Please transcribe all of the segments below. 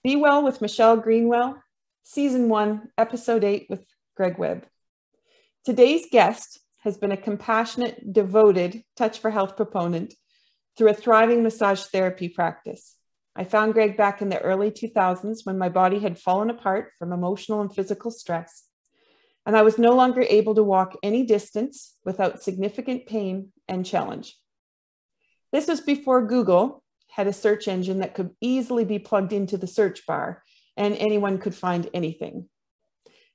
Be Well with Michelle Greenwell, Season 1, Episode 8 with Greg Webb. Today's guest has been a compassionate, devoted Touch for Health proponent through a thriving massage therapy practice. I found Greg back in the early 2000s when my body had fallen apart from emotional and physical stress, and I was no longer able to walk any distance without significant pain and challenge. This was before Google had a search engine that could easily be plugged into the search bar and anyone could find anything.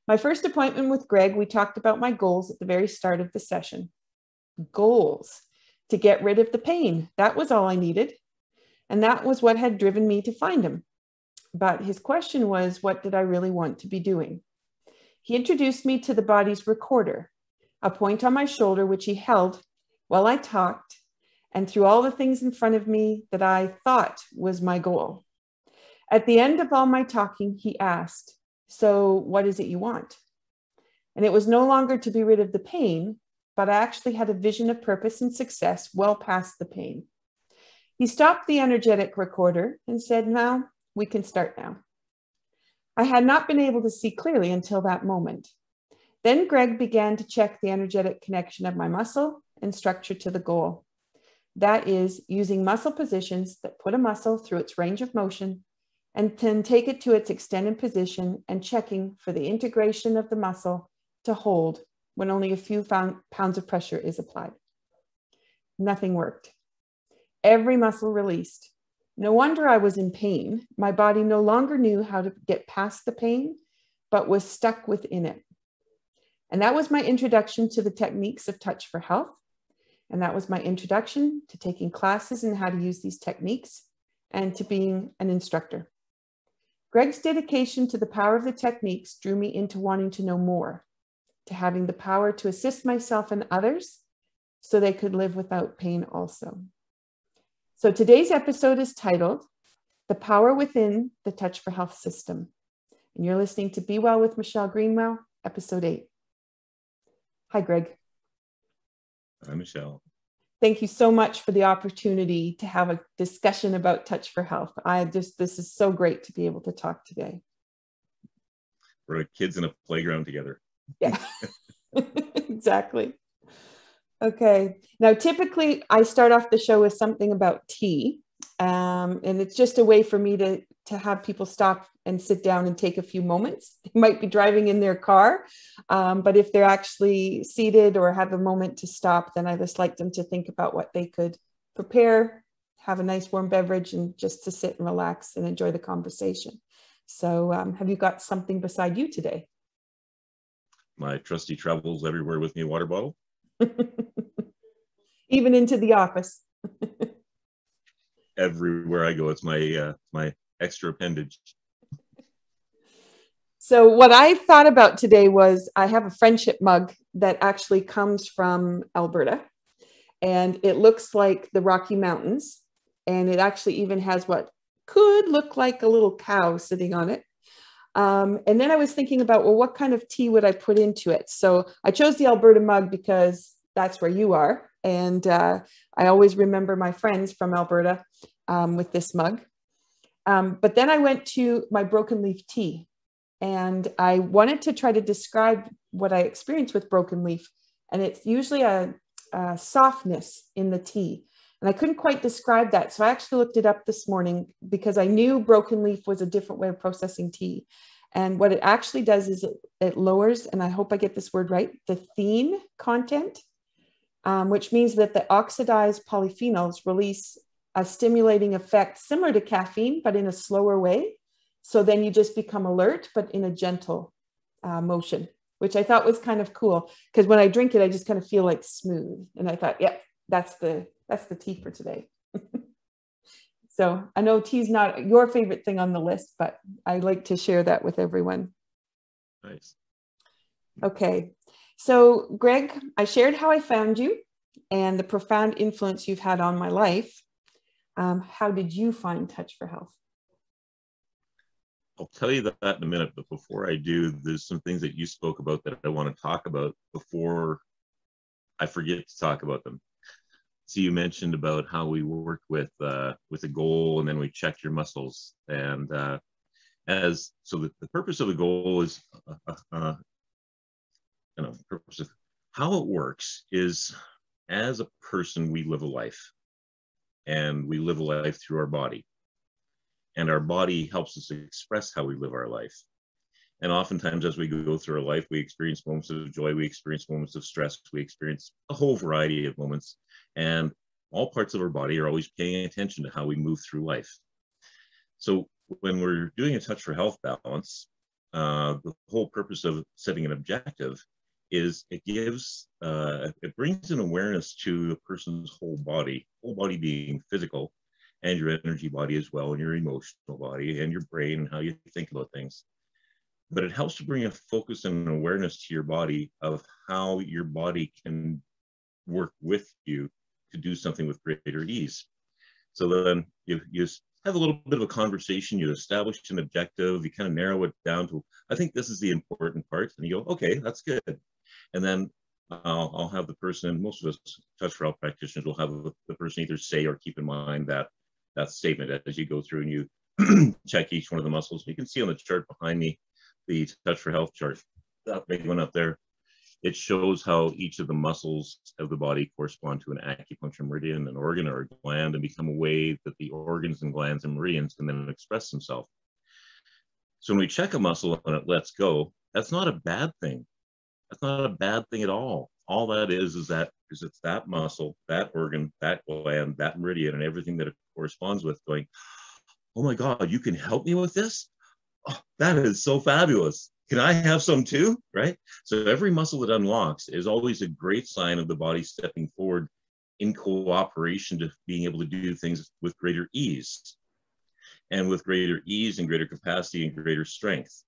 My first appointment with Greg, we talked about my goals at the very start of the session. Goals to get rid of the pain. That was all I needed. And that was what had driven me to find him. But his question was, what did I really want to be doing? He introduced me to the body's recorder, a point on my shoulder, which he held while I talked, and through all the things in front of me that I thought was my goal. At the end of all my talking, he asked, "So what is it you want?" And it was no longer to be rid of the pain, but I actually had a vision of purpose and success well past the pain. He stopped the energetic recorder and said, "Now we can start now." I had not been able to see clearly until that moment. Then Greg began to check the energetic connection of my muscle and structure to the goal. That is, using muscle positions that put a muscle through its range of motion and then take it to its extended position and checking for the integration of the muscle to hold when only a few pounds of pressure is applied. Nothing worked. Every muscle released. No wonder I was in pain. My body no longer knew how to get past the pain, but was stuck within it. And that was my introduction to the techniques of Touch for Health. And that was my introduction to taking classes in how to use these techniques and to being an instructor. Greg's dedication to the power of the techniques drew me into wanting to know more, to having the power to assist myself and others so they could live without pain also. So today's episode is titled, The Power Within the Touch for Health System. And you're listening to Be Well with Michelle Greenwell, Episode 8. Hi, Greg. Hi, Michelle. Thank you so much for the opportunity to have a discussion about Touch for Health. This is so great to be able to talk today. We're kids in a playground together. Yeah, exactly. Okay. Now, typically I start off the show with something about tea. And it's just a way for me to have people stop and sit down and take a few moments. They might be driving in their car, but if they're actually seated or have a moment to stop, then I just like them to think about what they could prepare, have a nice warm beverage, and just to sit and relax and enjoy the conversation. So have you got something beside you today? My trusty travels everywhere with me water bottle. Even into the office. Everywhere I go, it's my extra appendage. So what I thought about today was I have a friendship mug that actually comes from Alberta, and it looks like the Rocky Mountains, and it actually even has what could look like a little cow sitting on it. And then I was thinking about, well, what kind of tea would I put into it? So I chose the Alberta mug because that's where you are. And I always remember my friends from Alberta with this mug. But then I went to my broken leaf tea, and I wanted to try to describe what I experienced with broken leaf. And it's usually a softness in the tea. And I couldn't quite describe that. So I actually looked it up this morning because I knew broken leaf was a different way of processing tea. And what it actually does is it lowers, and I hope I get this word right, the theine content, which means that the oxidized polyphenols release a stimulating effect similar to caffeine, but in a slower way. So then you just become alert, but in a gentle motion, which I thought was kind of cool, because when I drink it, I just kind of feel like smooth. And I thought, yep, that's the tea for today. So I know tea's not your favorite thing on the list, but I like to share that with everyone. Nice. Okay. So Greg, I shared how I found you and the profound influence you've had on my life. How did you find Touch for Health? I'll tell you that in a minute, but before I do, there's some things that you spoke about that I want to talk about before I forget to talk about them. So you mentioned about how we work with a goal, and then we check your muscles. And So the purpose of the goal is, the purpose of how it works is, as a person, we live a life, and we live a life through our body. And our body helps us express how we live our life. And oftentimes, as we go through our life, we experience moments of joy, we experience moments of stress, we experience a whole variety of moments. And all parts of our body are always paying attention to how we move through life. So when we're doing a Touch for Health balance, the whole purpose of setting an objective is it brings an awareness to the person's whole body being physical, and your energy body as well, and your emotional body, and your brain, and how you think about things. But it helps to bring a focus and an awareness to your body of how your body can work with you to do something with greater ease. So then you have a little bit of a conversation, you establish an objective, you kind of narrow it down to, I think this is the important part, and you go, okay, that's good. And then I'll have the person, most of us Touch for Health practitioners will have the person either say or keep in mind that statement as you go through and you check each one of the muscles. You can see on the chart behind me, the Touch for Health chart, that big one up there. It shows how each of the muscles of the body correspond to an acupuncture meridian, an organ, or a gland, and become a way that the organs and glands and meridians can then express themselves. So when we check a muscle and it lets go, that's not a bad thing. That's not a bad thing at all. All that is it's that muscle, that organ, that gland, that meridian, and everything that it corresponds with going, oh my God, you can help me with this? Oh, that is so fabulous. Can I have some too, right? So every muscle that unlocks is always a great sign of the body stepping forward in cooperation to being able to do things with greater ease, and with greater ease and greater capacity and greater strength.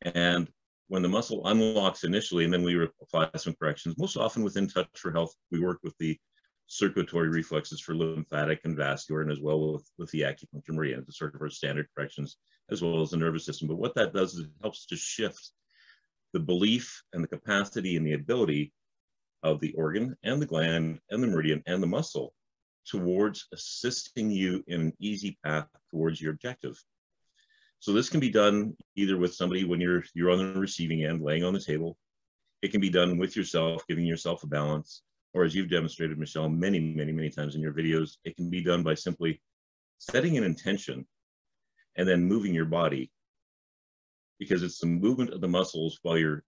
And when the muscle unlocks initially, and then we apply some corrections, most often within Touch for Health, we work with the circulatory reflexes for lymphatic and vascular, and as well with the acupuncture meridian, the sort of our standard corrections, as well as the nervous system. But what that does is it helps to shift the belief and the capacity and the ability of the organ and the gland and the meridian and the muscle towards assisting you in an easy path towards your objective. So this can be done either with somebody when you're on the receiving end, laying on the table. It can be done with yourself, giving yourself a balance, or as you've demonstrated, Michelle, many, many, many times in your videos, it can be done by simply setting an intention and then moving your body, because it's the movement of the muscles while you're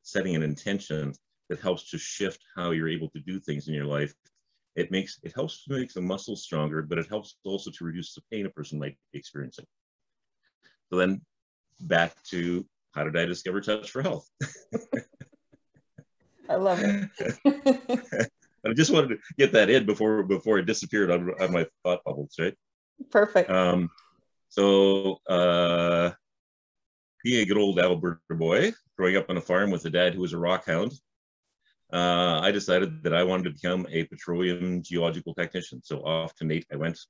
setting an intention that helps to shift how you're able to do things in your life. It helps to make the muscles stronger, but it helps also to reduce the pain a person might be experiencing. So then back to, how did I discover Touch for Health? I love it. I just wanted to get that in before it disappeared on my thought bubbles, right? Perfect. So being a good old Alberta boy, growing up on a farm with a dad who was a rock hound, I decided that I wanted to become a petroleum geological technician. So off to NAIT I went,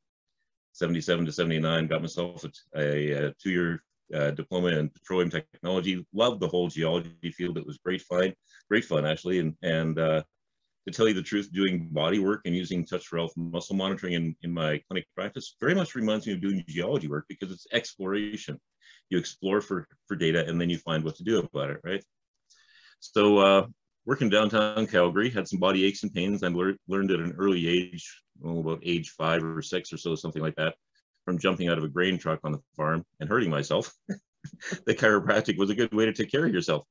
77 to 79, got myself a 2-year diploma in petroleum technology. Loved the whole geology field. It was great fun actually. And to tell you the truth, doing body work and using Touch for Health muscle monitoring in my clinic practice very much reminds me of doing geology work, because it's exploration. You explore for data, and then you find what to do about it, right? So working downtown Calgary, had some body aches and pains. I learned at an early age, about age 5 or 6 or so, something like that, from jumping out of a grain truck on the farm and hurting myself. The chiropractic was a good way to take care of yourself.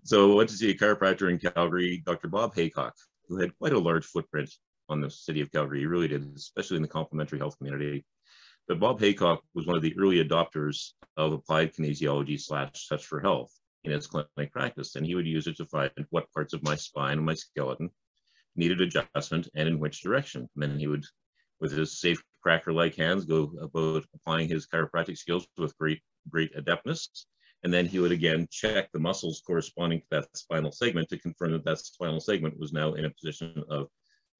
So I went to see a chiropractor in Calgary, Dr. Bob Haycock, who had quite a large footprint on the city of Calgary. He really did, especially in the complementary health community. But Bob Haycock was one of the early adopters of applied kinesiology / Touch for Health in his clinic practice. And he would use it to find what parts of my spine and my skeleton needed adjustment and in which direction. And then he would, with his safe cracker-like hands, go about applying his chiropractic skills with great adeptness. And then he would again check the muscles corresponding to that spinal segment to confirm that that spinal segment was now in a position of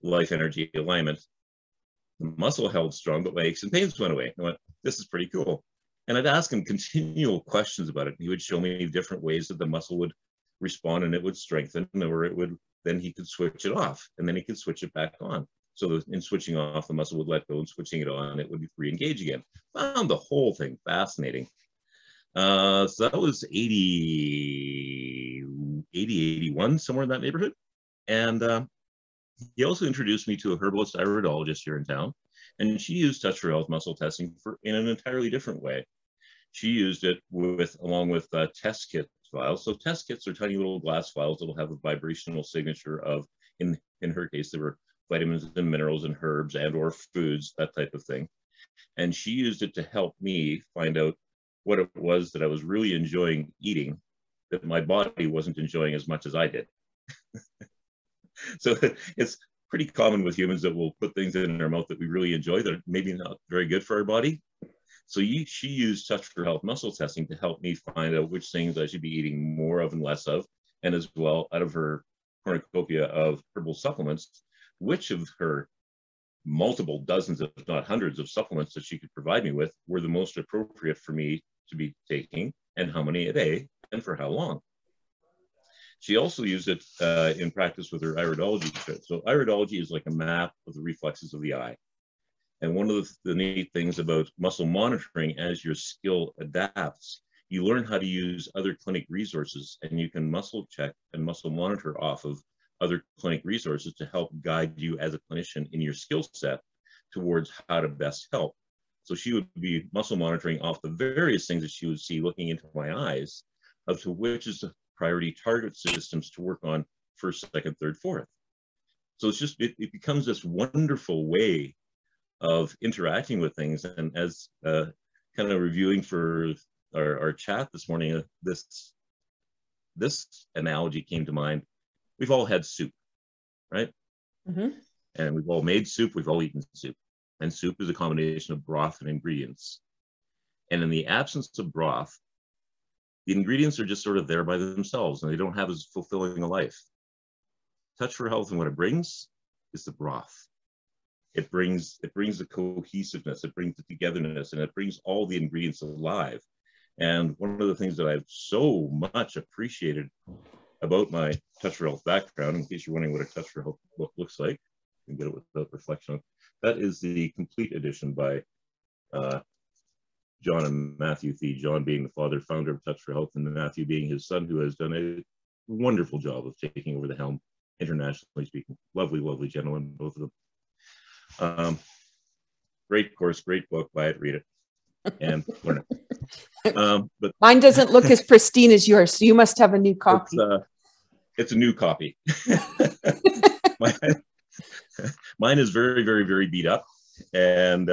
life energy alignment. The muscle held strong, but my aches and pains went away. I went, this is pretty cool. And I'd ask him continual questions about it. He would show me different ways that the muscle would respond, and it would strengthen, or it would, then he could switch it off, and then he could switch it back on. So in switching off, the muscle would let go, and switching it on, it would re-engage again. Found the whole thing fascinating. So that was 81, somewhere in that neighborhood. And he also introduced me to a herbalist iridologist here in town. And she used Touch for Health muscle testing in an entirely different way. She used it along with test kit vials. So test kits are tiny little glass vials that will have a vibrational signature of, in her case, there were vitamins and minerals and herbs and or foods, that type of thing. And she used it to help me find out what it was that I was really enjoying eating that my body wasn't enjoying as much as I did. So it's pretty common with humans that we'll put things in our mouth that we really enjoy that are maybe not very good for our body. So she used Touch for Health muscle testing to help me find out which things I should be eating more of and less of, and as well, out of her cornucopia of herbal supplements, which of her multiple dozens, if not hundreds of supplements that she could provide me with were the most appropriate for me to be taking, and how many a day, and for how long. She also used it in practice with her iridology. So iridology is like a map of the reflexes of the eye. And one of the neat things about muscle monitoring, as your skill adapts, you learn how to use other clinic resources, and you can muscle check and muscle monitor off of other clinic resources to help guide you as a clinician in your skill set towards how to best help. So she would be muscle monitoring off the various things that she would see looking into my eyes, of to which is the priority target systems to work on first, second, third, fourth. So it's just, it becomes this wonderful way of interacting with things. And as kind of reviewing for our chat this morning, this analogy came to mind. We've all had soup, right? Mm-hmm. And we've all made soup, we've all eaten soup. And soup is a combination of broth and ingredients. And in the absence of broth, the ingredients are just sort of there by themselves, and they don't have as fulfilling a life. Touch for Health and what it brings is the broth. It brings the cohesiveness, it brings the togetherness, and it brings all the ingredients alive. And one of the things that I've so much appreciated about my Touch for Health background, in case you're wondering what a Touch for Health book looks like, you can get it without reflection. That is the complete edition by John and Matthew Thie, John being the founder of Touch for Health, and Matthew being his son, who has done a wonderful job of taking over the helm, internationally speaking. Lovely, lovely gentlemen, both of them. Great course, great book, buy it, read it, and learn it. But mine doesn't look as pristine as yours, so you must have a new copy. It's a new copy. Mine is very, very, very beat up, and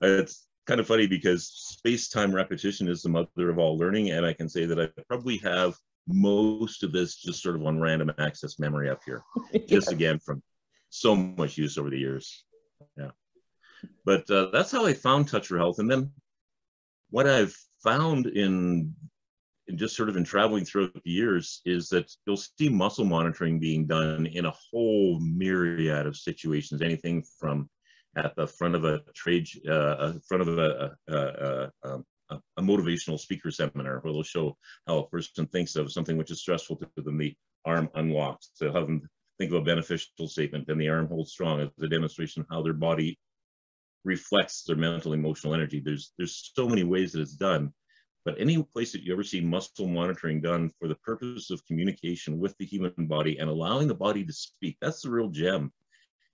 it's kind of funny because space-time repetition is the mother of all learning, and I can say that I probably have most of this just sort of on random access memory up here, just again from so much use over the years. Yeah, but that's how I found Touch for Health. And then what I've found in just sort of in traveling throughout the years is that you'll see muscle monitoring being done in a whole myriad of situations, anything from at the front of a a motivational speaker seminar, where they'll show how a person thinks of something which is stressful to them, the arm unlocks, to have them think of a beneficial statement, and the arm holds strong as a demonstration of how their body reflects their mental, emotional energy. There's so many ways that it's done, but any place that you ever see muscle monitoring done for the purpose of communication with the human body and allowing the body to speak, that's the real gem,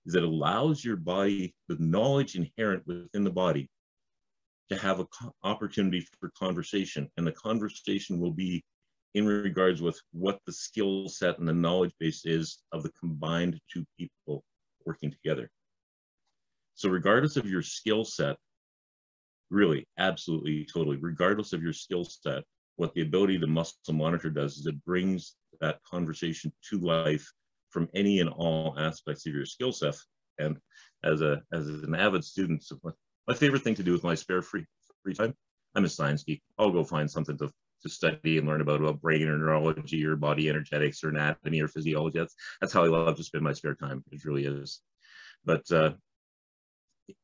is it allows your body, the knowledge inherent within the body, to have an opportunity for conversation, and the conversation will be in regards with what the skill set and the knowledge base is of the combined two people working together. So regardless of your skill set, really, absolutely, totally, regardless of your skill set, what the ability to muscle monitor does is it brings that conversation to life from any and all aspects of your skill set. And as an avid student, so my favorite thing to do with my spare free time, I'm a science geek. I'll go find something to study and learn about brain or neurology or body energetics or anatomy or physiology. That's how I love to spend my spare time. It really is. But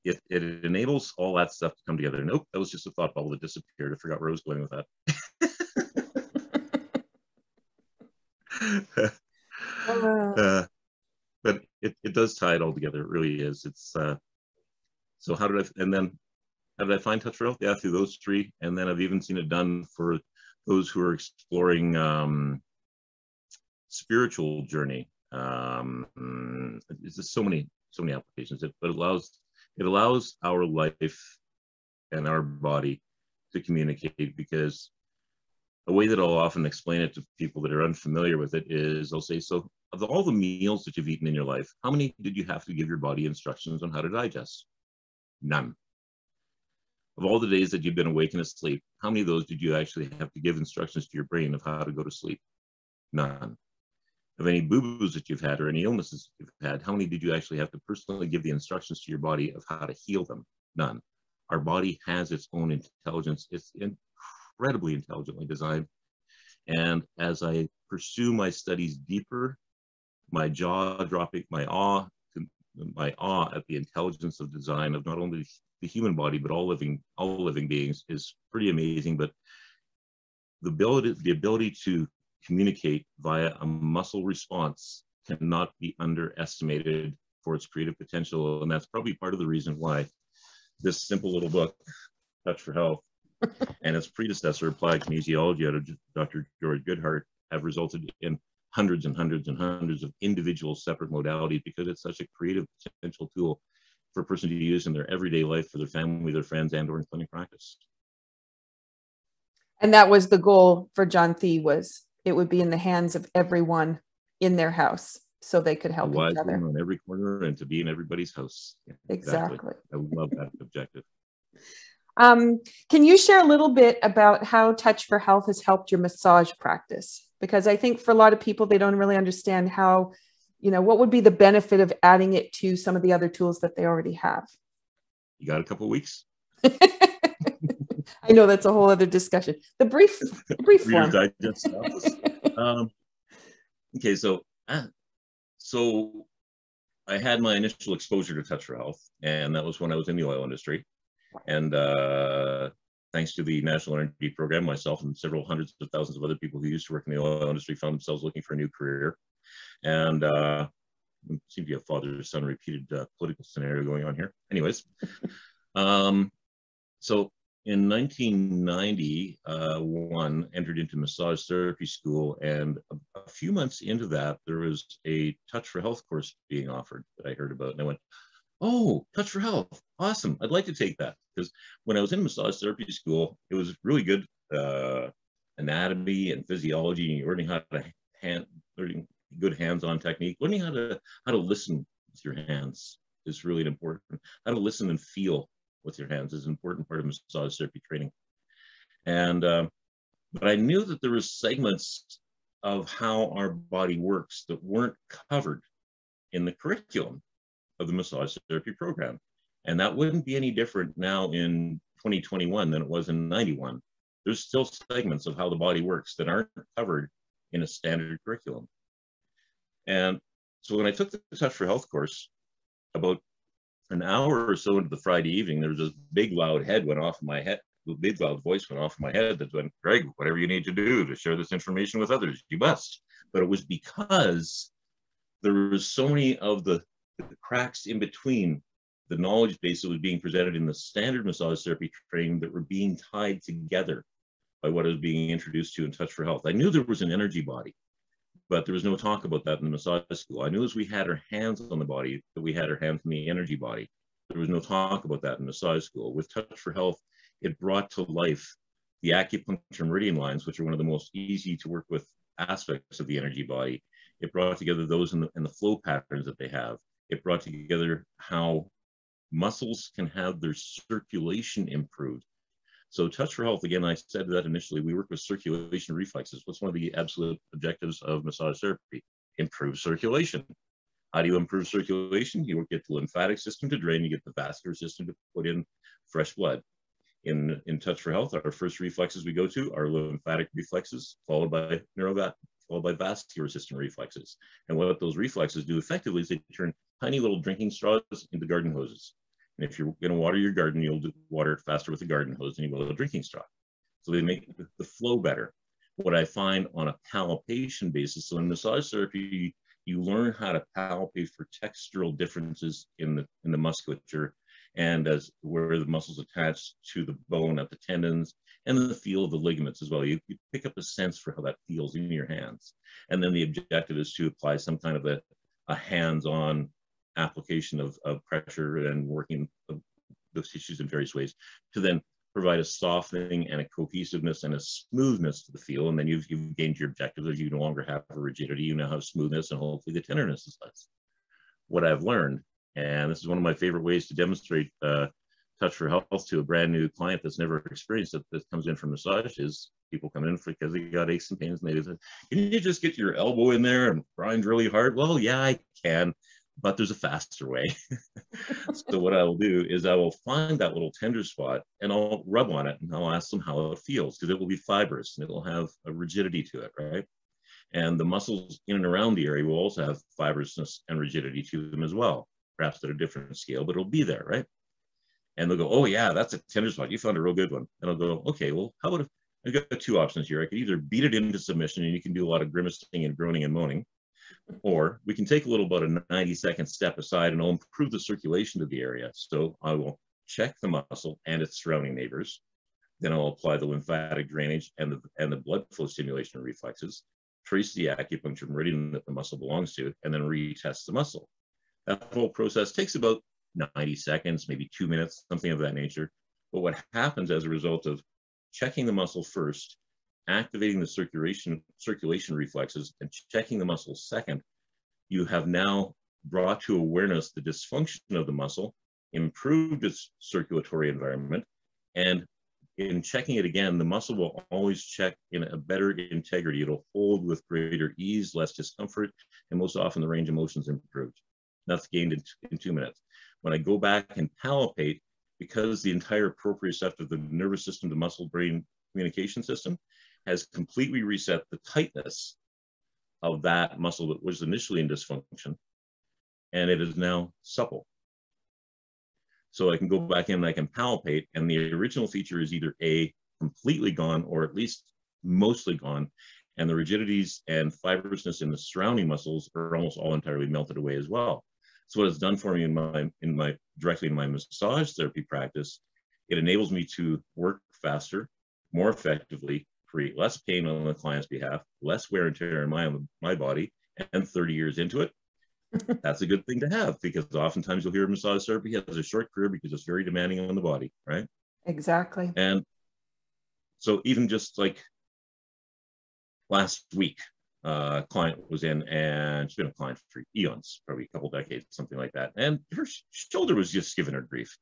it enables all that stuff to come together. Nope, that was just a thought bubble that disappeared. I forgot where I was going with that. But it does tie it all together. It really is. It's so how did I? And then How did I find touch for health? Yeah, through those three. And then I've even seen it done for those who are exploring spiritual journey. It's just so many applications. But it allows our life and our body to communicate, because the way that I'll often explain it to people that are unfamiliar with it is I'll say, so of all the meals that you've eaten in your life, how many did you have to give your body instructions on how to digest? None. Of all the days that you've been awake and asleep, how many of those did you actually have to give instructions to your brain of how to go to sleep? None. Of any boo-boos that you've had or any illnesses that you've had, how many did you actually have to personally give the instructions to your body of how to heal them? None. Our body has its own intelligence. It's incredibly intelligently designed. And as I pursue my studies deeper, my jaw dropping, my awe at the intelligence of design of not only the human body, but all living beings is pretty amazing. But the ability to communicate via a muscle response cannot be underestimated for its creative potential. And that's probably part of the reason why this simple little book, Touch for Health, and its predecessor, Applied Kinesiology, out of Dr. George Goodhart, have resulted in hundreds and hundreds and hundreds of individual separate modalities, because it's such a creative potential tool for a person to use in their everyday life, for their family, their friends, and or in clinic practice. And that was the goal for John Thie, was it would be in the hands of everyone in their house so they could help each other. On every corner and to be in everybody's house. Yeah, exactly. I would love that objective. Can you share a little bit about how Touch for Health has helped your massage practice? Because I think for a lot of people, they don't really understand how, what would be the benefit of adding it to some of the other tools that they already have. You got a couple of weeks? I know that's a whole other discussion. The brief form. Digest okay, so I had my initial exposure to Touch for Health, and that was when I was in the oil industry. And thanks to the National Energy Program, myself and several hundreds of thousands of other people who used to work in the oil industry found themselves looking for a new career. And it seemed to be a father-son repeated political scenario going on here. Anyways, so in 1991, entered into massage therapy school, and a few months into that, there was a Touch for Health course being offered that I heard about, and I went, oh, Touch for Health, awesome, I'd like to take that. Because when I was in massage therapy school, it was really good anatomy and physiology, and learning how to learning good hands-on technique, learning how to listen with your hands is really important. How to listen and feel with your hands is an important part of massage therapy training. And but I knew that there was segments of how our body works that weren't covered in the curriculum of the massage therapy program. And that wouldn't be any different now in 2021 than it was in 91. There's still segments of how the body works that aren't covered in a standard curriculum. And so when I took the Touch for Health course, about an hour or so into the Friday evening, there was this big loud head went off in my head, the big loud voice went off in my head that went, Greg, whatever you need to do to share this information with others, you must. But it was because there was so many of the cracks in between the knowledge base that was being presented in the standard massage therapy training that were being tied together by what I was being introduced to in Touch for Health. I knew there was an energy body, but there was no talk about that in the massage school. I knew as we had our hands on the body, that we had our hands in the energy body. There was no talk about that in massage school. With Touch for Health, it brought to life the acupuncture meridian lines, which are one of the most easy to work with aspects of the energy body. It brought together those in the flow patterns that they have. It brought together how muscles can have their circulation improved. So Touch for Health, again, I said that initially, we work with circulation reflexes. What's one of the absolute objectives of massage therapy? Improve circulation. How do you improve circulation? You get the lymphatic system to drain, you get the vascular system to put in fresh blood. In Touch for Health, our first reflexes we go to are lymphatic reflexes, followed by vascular system reflexes. And what those reflexes do effectively is they turn tiny little drinking straws into garden hoses. And if you're going to water your garden, you'll water it faster with a garden hose than you will with a drinking straw. So they make the flow better. What I find on a palpation basis, so in massage therapy, you learn how to palpate for textural differences in the musculature. and as where the muscles attach to the bone at the tendons, and then the feel of the ligaments as well. You pick up a sense for how that feels in your hands. And then the objective is to apply some kind of a hands-on application of pressure and working those tissues in various ways to then provide a softening and a cohesiveness and a smoothness to the feel. And then you've gained your objective of you no longer have a rigidity, you now have smoothness, and hopefully the tenderness is less. What I've learned, and this is one of my favorite ways to demonstrate touch for health to a brand new client that's never experienced it, that comes in for massage, is people come in because they got aches and pains, and they say, can you just get your elbow in there and grind really hard? Well, yeah, I can, but there's a faster way. So what I will do is I will find that little tender spot and I'll rub on it, and I'll ask them how it feels, because it will be fibrous and it will have a rigidity to it, right? And the muscles in and around the area will also have fibrousness and rigidity to them as well, perhaps at a different scale, but it'll be there, right? And they'll go, oh yeah, that's a tender spot. You found a real good one. And I'll go, okay, well, how about if I've got two options here. I could either beat it into submission and you can do a lot of grimacing and groaning and moaning, or we can take a little about a 90-second step aside and I'll improve the circulation to the area. So I will check the muscle and its surrounding neighbors. Then I'll apply the lymphatic drainage and the blood flow stimulation reflexes, trace the acupuncture meridian that the muscle belongs to, and then retest the muscle. That whole process takes about 90 seconds, maybe 2 minutes, something of that nature. But what happens as a result of checking the muscle first, activating the circulation reflexes, and checking the muscle second, you have now brought to awareness the dysfunction of the muscle, improved its circulatory environment, and in checking it again, the muscle will always check in a better integrity. It'll hold with greater ease, less discomfort, and most often the range of motion is improved. That's gained in 2 minutes. When I go back and palpate, because the entire proprioceptive of the nervous system to muscle brain communication system has completely reset the tightness of that muscle that was initially in dysfunction, and it is now supple. So I can go back in and I can palpate, and the original feature is either A, completely gone, or at least mostly gone, and the rigidities and fibrousness in the surrounding muscles are almost all entirely melted away as well. So what it's done for me directly in my massage therapy practice, it enables me to work faster, more effectively, create less pain on the client's behalf, less wear and tear in my body, and 30 years into it, that's a good thing to have, because oftentimes you'll hear massage therapy has a short career because it's very demanding on the body, right? Exactly. And so even just like last week, a client was in, and she's been a client for eons, probably a couple decades, something like that. And her shoulder was just giving her grief.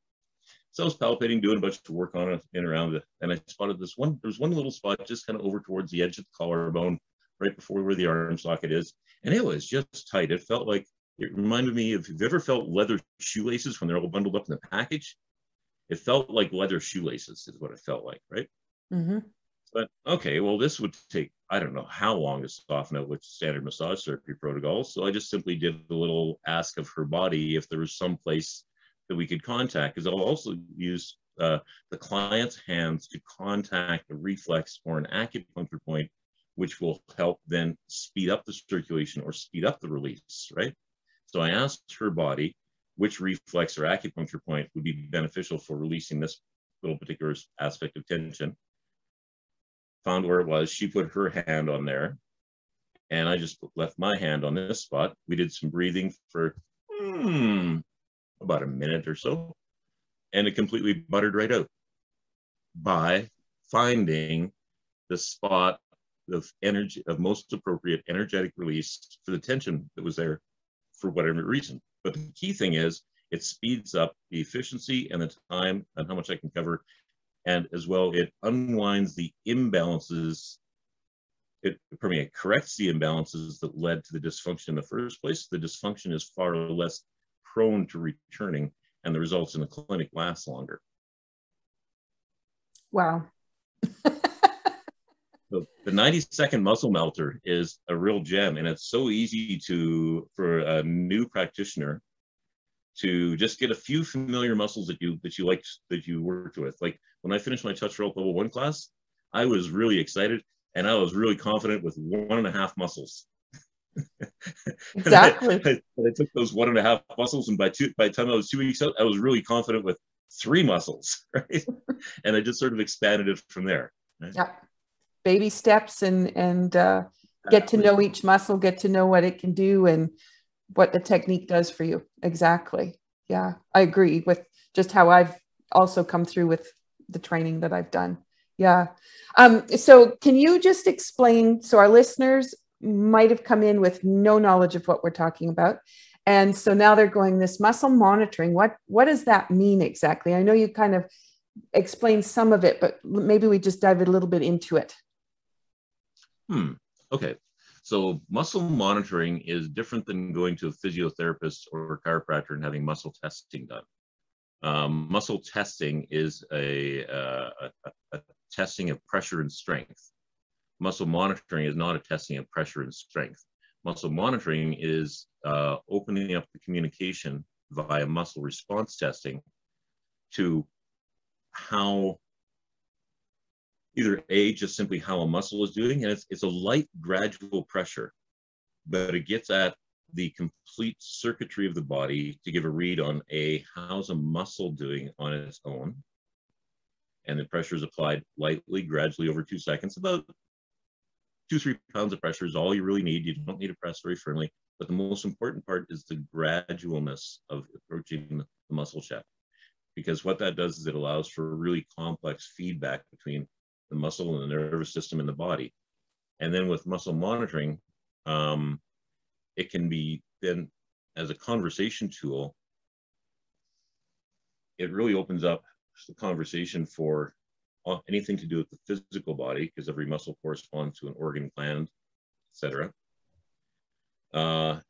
So I was palpating, doing a bunch of work on it and around it. And I spotted there's one little spot just kind of over towards the edge of the collarbone, right before where the arm socket is. And it was just tight. It felt like, it reminded me of, if you've ever felt leather shoelaces when they're all bundled up in the package, it felt like leather shoelaces is what it felt like, right? Mm-hmm. But okay, well, this would take, I don't know how long to soften out with standard massage therapy protocols. So I just simply did a little ask of her body if there was some place that we could contact, because I'll also use the client's hands to contact a reflex or an acupuncture point, which will help then speed up the circulation or speed up the release, right? So I asked her body which reflex or acupuncture point would be beneficial for releasing this little particular aspect of tension. Found where it was. She put her hand on there, and I just left my hand on this spot. We did some breathing for about a minute or so, and it completely buttered right out by finding the spot of energy, of most appropriate energetic release for the tension that was there for whatever reason. But the key thing is it speeds up the efficiency and the time and how much I can cover. And as well, it unwinds the imbalances. It corrects the imbalances that led to the dysfunction in the first place. The dysfunction is far less prone to returning, and the results in the clinic last longer. Wow. So the 90-second muscle melter is a real gem, and it's so easy for a new practitioner to just get a few familiar muscles that you worked with. Like when I finished my touch rope level 1 class, I was really excited and I was really confident with 1.5 muscles. Exactly. I took those 1.5 muscles, and by the time I was 2 weeks out, I was really confident with 3 muscles, right? And I just sort of expanded it from there. Right? Yeah. Baby steps and get to know each muscle, get to know what it can do and what the technique does for you. Exactly. Yeah, I agree with just how I've also come through with the training that I've done. Yeah. So can you just explain, so our listeners might have come in with no knowledge of what we're talking about. And so now they're going, this muscle monitoring, what does that mean exactly? I know you kind of explained some of it, but maybe we just dive a little bit into it. Okay. So muscle monitoring is different than going to a physiotherapist or a chiropractor and having muscle testing done. Muscle testing is a testing of pressure and strength. Muscle monitoring is not a testing of pressure and strength. Muscle monitoring is opening up the communication via muscle response testing to how either just simply how a muscle is doing, and it's a light gradual pressure, but it gets at the complete circuitry of the body to give a read on how's a muscle doing on its own. And the pressure is applied lightly, gradually over 2 seconds. About 2-3 pounds of pressure is all you really need. You don't need to press very firmly. But the most important part is the gradualness of approaching the muscle check. Because what that does is it allows for really complex feedback between the muscle and the nervous system in the body. And then with muscle monitoring, it can be then as a conversation tool, it really opens up the conversation for anything to do with the physical body, because every muscle corresponds to an organ, gland, etc.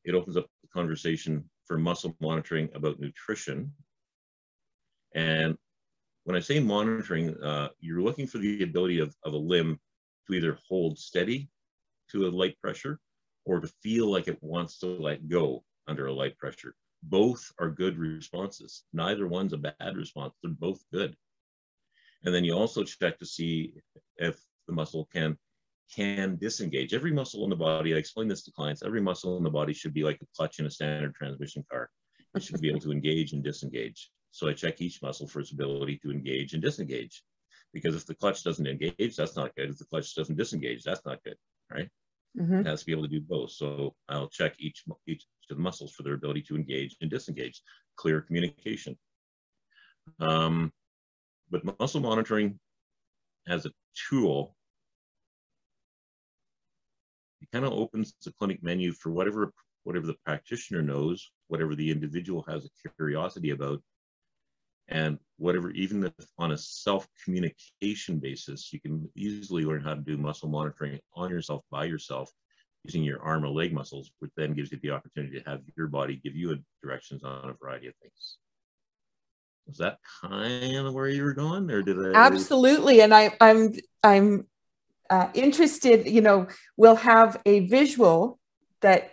It opens up the conversation for muscle monitoring about nutrition. And when I say monitoring, you're looking for the ability of a limb to either hold steady to a light pressure or to feel like it wants to let go under a light pressure. Both are good responses. Neither one's a bad response. They're both good. And then you also check to see if the muscle can disengage. Every muscle in the body, I explain this to clients, every muscle in the body should be like a clutch in a standard transmission car. It should be able to engage and disengage. So I check each muscle for its ability to engage and disengage. Because if the clutch doesn't engage, that's not good. If the clutch doesn't disengage, that's not good, right? It has to be able to do both. So I'll check each of the muscles for their ability to engage and disengage. Clear communication. But muscle monitoring as a tool, it kind of opens the clinic menu for whatever the practitioner knows, whatever the individual has a curiosity about, and whatever, even if on a self-communication basis, you can easily learn how to do muscle monitoring on yourself, by yourself, using your arm or leg muscles, which then gives you the opportunity to have your body give you directions on a variety of things. Was that kind of where you were going, or did I? Absolutely, and I'm interested. You know, we'll have a visual that,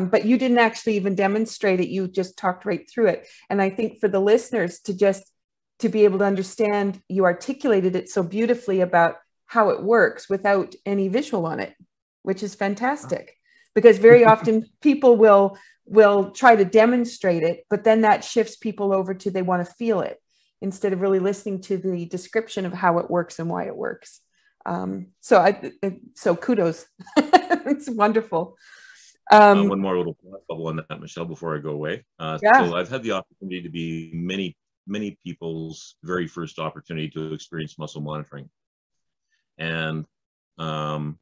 but you didn't actually even demonstrate it. You just talked right through it. And I think for the listeners to be able to understand, you articulated it so beautifully about how it works without any visual on it, which is fantastic. Because very often people will try to demonstrate it, but then that shifts people over to they want to feel it instead of really listening to the description of how it works and why it works. So kudos. It's wonderful. One more little bubble on that, Michelle, before I go away. Yeah. So I've had the opportunity to be many people's very first opportunity to experience muscle monitoring. And the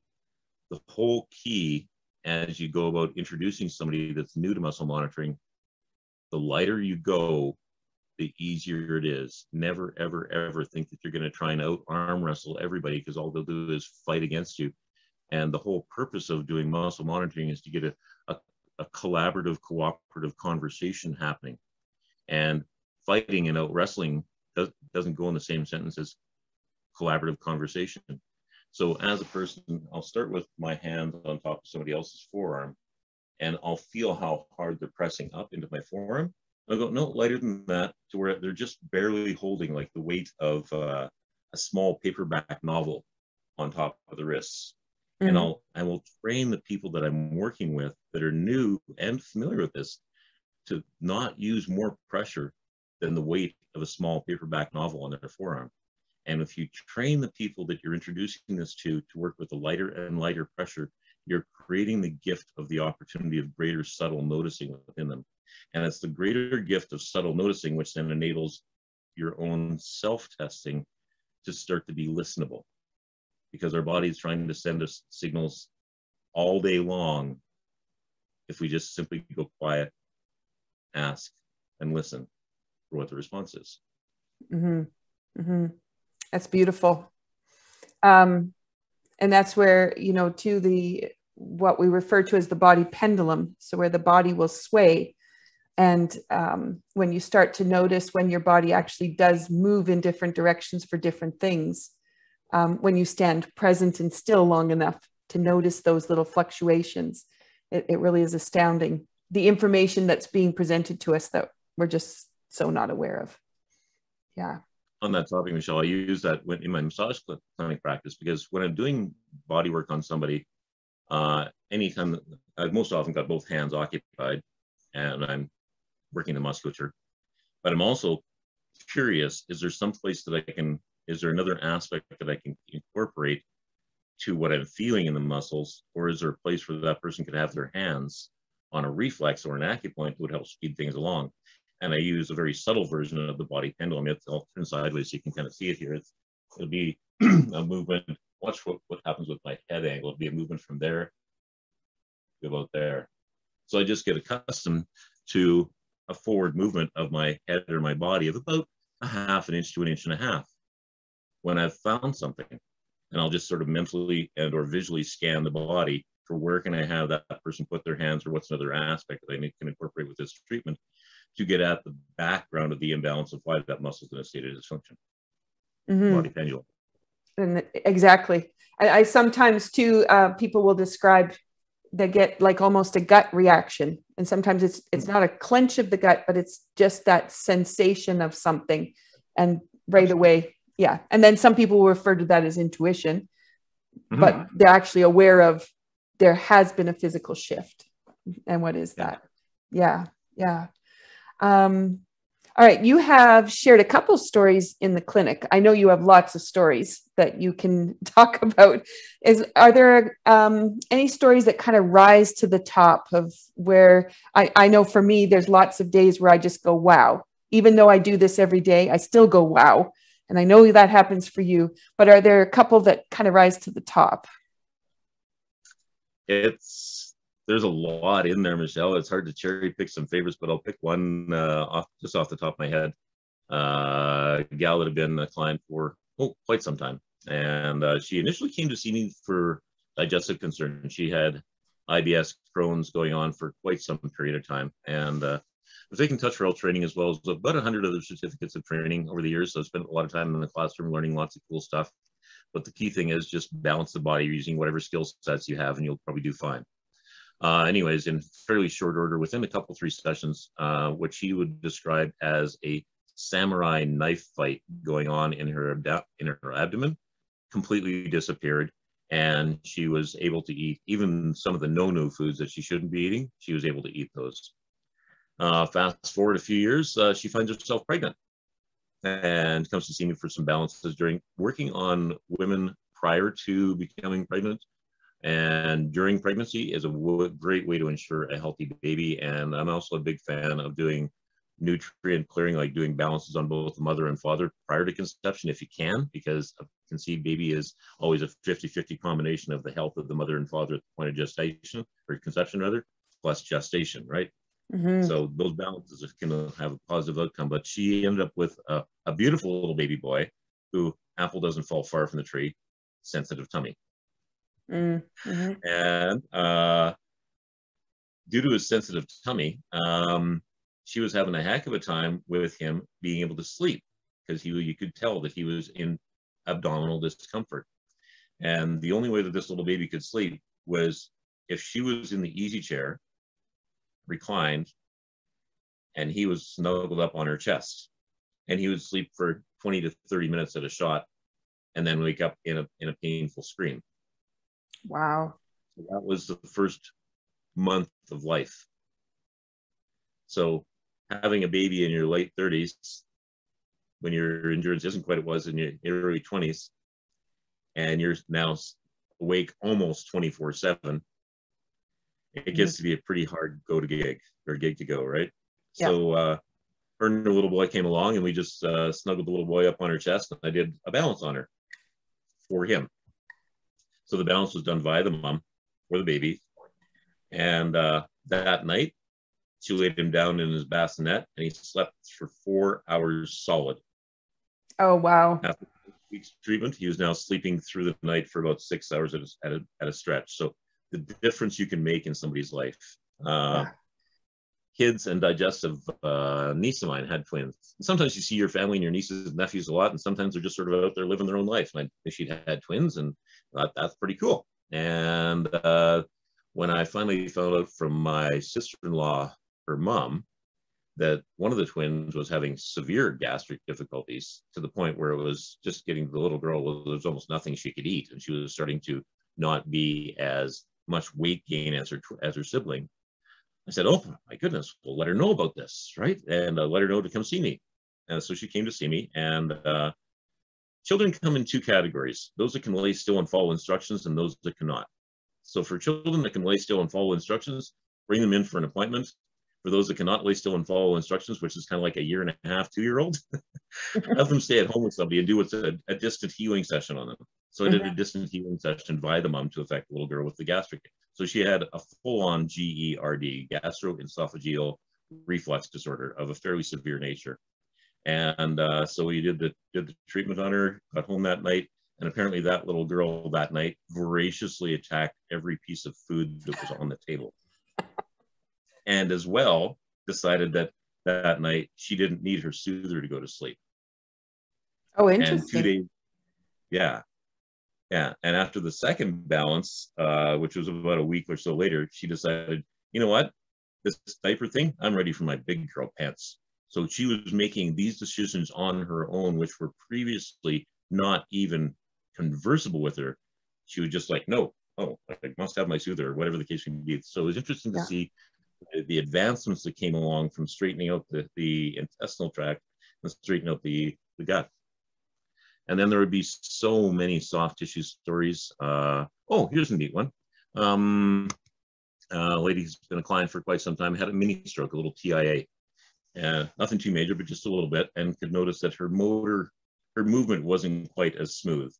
whole key as you go about introducing somebody that's new to muscle monitoring, the lighter you go, the easier it is. Never, ever, ever think that you're going to try and out arm wrestle everybody, because all they'll do is fight against you. And the whole purpose of doing muscle monitoring is to get a collaborative, cooperative conversation happening. And fighting and out wrestling doesn't go in the same sentence as collaborative conversation. So as a person, I'll start with my hand on top of somebody else's forearm, and I'll feel how hard they're pressing up into my forearm. I'll go, no, lighter than that, to where they're just barely holding like the weight of a small paperback novel on top of the wrists. And I will train the people that I'm working with that are new and familiar with this to not use more pressure than the weight of a small paperback novel on their forearm. And if you train the people that you're introducing this to work with a lighter and lighter pressure, you're creating the gift of the opportunity of greater subtle noticing within them. And it's the greater gift of subtle noticing which then enables your own self-testing to start to be listenable, because our body is trying to send us signals all day long if we just simply go quiet, ask, and listen for what the response is. That's beautiful. And that's where, you know, to what we refer to as the body pendulum. So where the body will sway. And when you start to notice when your body actually does move in different directions for different things, when you stand present and still long enough to notice those little fluctuations, it really is astounding. The information that's being presented to us that we're just so not aware of. Yeah. On that topic, Michelle, I use that in my massage clinic practice, because when I'm doing body work on somebody, anytime I've most often got both hands occupied and I'm working the musculature, but I'm also curious, is there some place that is there another aspect that I can incorporate to what I'm feeling in the muscles, or is there a place where that person could have their hands on a reflex or an acupoint that would help speed things along? And I use a very subtle version of the body pendulum. I'll turn sideways so you can kind of see it here. It'll be a movement. Watch what happens with my head angle. It'll be a movement from there to about there. So I just get accustomed to a forward movement of my head or my body of about a half an inch to an inch and a half when I've found something. And I'll just sort of mentally and or visually scan the body for where can I have that person put their hands, or what's another aspect that I can incorporate with this treatment to get at the background of the imbalance of why that muscle is in a state of dysfunction. Body pendulum. And exactly. I sometimes too, people will describe they get like almost a gut reaction. And sometimes it's not a clench of the gut, but it's just that sensation of something. And right away, yeah. And then some people will refer to that as intuition, but they're actually aware of there has been a physical shift. And what is that? Yeah. Yeah. All right. You have shared a couple of stories in the clinic. I know you have lots of stories that you can talk about. Are there any stories that kind of rise to the top of where I know for me, there's lots of days where I just go, wow, even though I do this every day, I still go, wow. And I know that happens for you, but are there a couple that kind of rise to the top? There's a lot in there, Michelle. It's hard to cherry pick some favorites, but I'll pick one off the top of my head. A gal that had been a client for quite some time. And she initially came to see me for digestive concerns. She had IBS, Crohn's going on for quite some period of time. And I've taken touch rail training as well as about 100 other certificates of training over the years. So I spent a lot of time in the classroom learning lots of cool stuff. But the key thing is just balance the body using whatever skill sets you have, and you'll probably do fine. Anyways, in fairly short order, within a couple, 3 sessions, what she would describe as a samurai knife fight going on in her abdomen completely disappeared. And she was able to eat even some of the no-no foods that she shouldn't be eating. She was able to eat those. Fast forward a few years, she finds herself pregnant and comes to see me for some balances during working on women prior to becoming pregnant. And during pregnancy is a great way to ensure a healthy baby. And I'm also a big fan of doing nutrient clearing, like doing balances on both the mother and father prior to conception if you can, because a conceived baby is always a 50-50 combination of the health of the mother and father at the point of gestation, or conception rather, plus gestation, right? So those balances can have a positive outcome. But she ended up with a beautiful little baby boy who, apple doesn't fall far from the tree, sensitive tummy. And due to his sensitive tummy, she was having a heck of a time with him being able to sleep, because you could tell that he was in abdominal discomfort. And the only way that this little baby could sleep was if she was in the easy chair, reclined, and he was snuggled up on her chest, and he would sleep for 20 to 30 minutes at a shot, and then wake up in a painful scream. Wow. So that was the first month of life. So having a baby in your late 30s, when your endurance isn't quite what it was in your early 20s, and you're now awake almost 24/7, it gets to be a pretty hard gig to go, right? Yeah. So her and the little boy came along, and we just snuggled the little boy up on her chest, and I did a balance on her for him. So the balance was done via the mom or the baby. And that night, she laid him down in his bassinet, and he slept for 4 hours solid. Oh, wow. After week's treatment, he was now sleeping through the night for about 6 hours at a stretch. So the difference you can make in somebody's life. Kids and digestive niece of mine had twins. And sometimes you see your family and your nieces and nephews a lot, and sometimes they're just sort of out there living their own life. And I, she'd had twins, and thought that's pretty cool. And when I finally found out from my sister-in-law, her mom, that one of the twins was having severe gastric difficulties to the point where it was just getting to the little girl, well, there was almost nothing she could eat, and she was starting to not be as much weight gain as her sibling. I said, oh my goodness, we'll let her know about this, right? And let her know to come see me. And so she came to see me. And children come in two categories: those that can lay still and follow instructions, and those that cannot. So for children that can lay still and follow instructions, bring them in for an appointment. For those that cannot lay still and follow instructions, which is kind of like a 1.5 years, 2-year-old, have them stay at home with somebody and do what's a distant healing session on them. So I did a distant healing session via the mom to affect the little girl with the gastric. So she had a full-on GERD, gastroesophageal reflux disorder of a fairly severe nature. And so we did the treatment on her, got home that night, and apparently that little girl that night voraciously attacked every piece of food that was on the table. And as well, decided that night she didn't need her soother to go to sleep. Oh, interesting. And 2 days, yeah. And after the second balance, which was about a week or so later, she decided, you know what, this diaper thing, I'm ready for my big girl pants. So she was making these decisions on her own, which were previously not even conversable with her. She was just like, no, oh, I must have my soother, or whatever the case may be. So it was interesting to see the advancements that came along from straightening out the intestinal tract and straightening out the gut. And then there would be so many soft tissue stories. Oh, here's a neat one. A lady who's been a client for quite some time had a mini stroke, a little TIA. Nothing too major, but just a little bit, and could notice that her movement wasn't quite as smooth.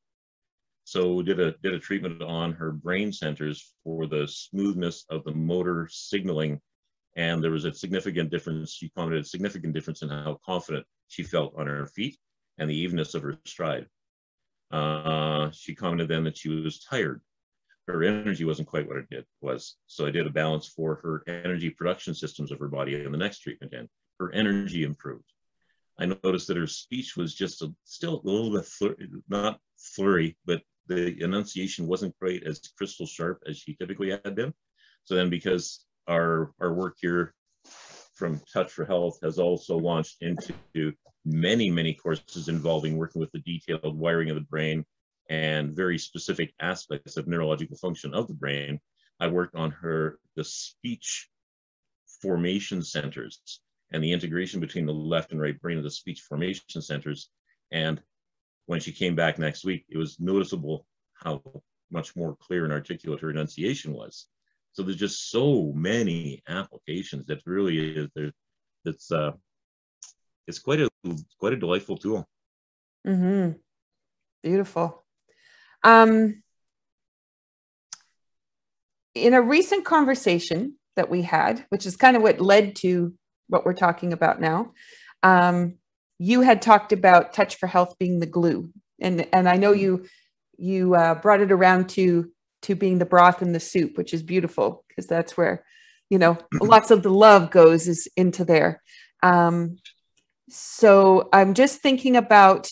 So did a treatment on her brain centers for the smoothness of the motor signaling. And there was a significant difference. She commented a significant difference in how confident she felt on her feet and the evenness of her stride. She commented then that she was tired. Her energy wasn't quite what it was. So I did a balance for her energy production systems of her body in the next treatment, and her energy improved. I noticed that her speech was just still a little bit not flurry, but the enunciation wasn't quite as crystal sharp as she typically had been. So then, because our work here from Touch for Health has also launched into many courses involving working with the detailed wiring of the brain and very specific aspects of neurological function of the brain, I worked on the speech formation centers and the integration between the left and right brain of the speech formation centers. And when she came back next week, it was noticeable how much more clear and articulate her enunciation was. So there's just so many applications that really is it's quite a delightful tool. Mm-hmm. Beautiful. In a recent conversation that we had, which is kind of what led to what we're talking about now, you had talked about Touch for Health being the glue, and I know you brought it around to being the broth in the soup, which is beautiful, because that's where, lots of the love goes is into there. So I'm just thinking about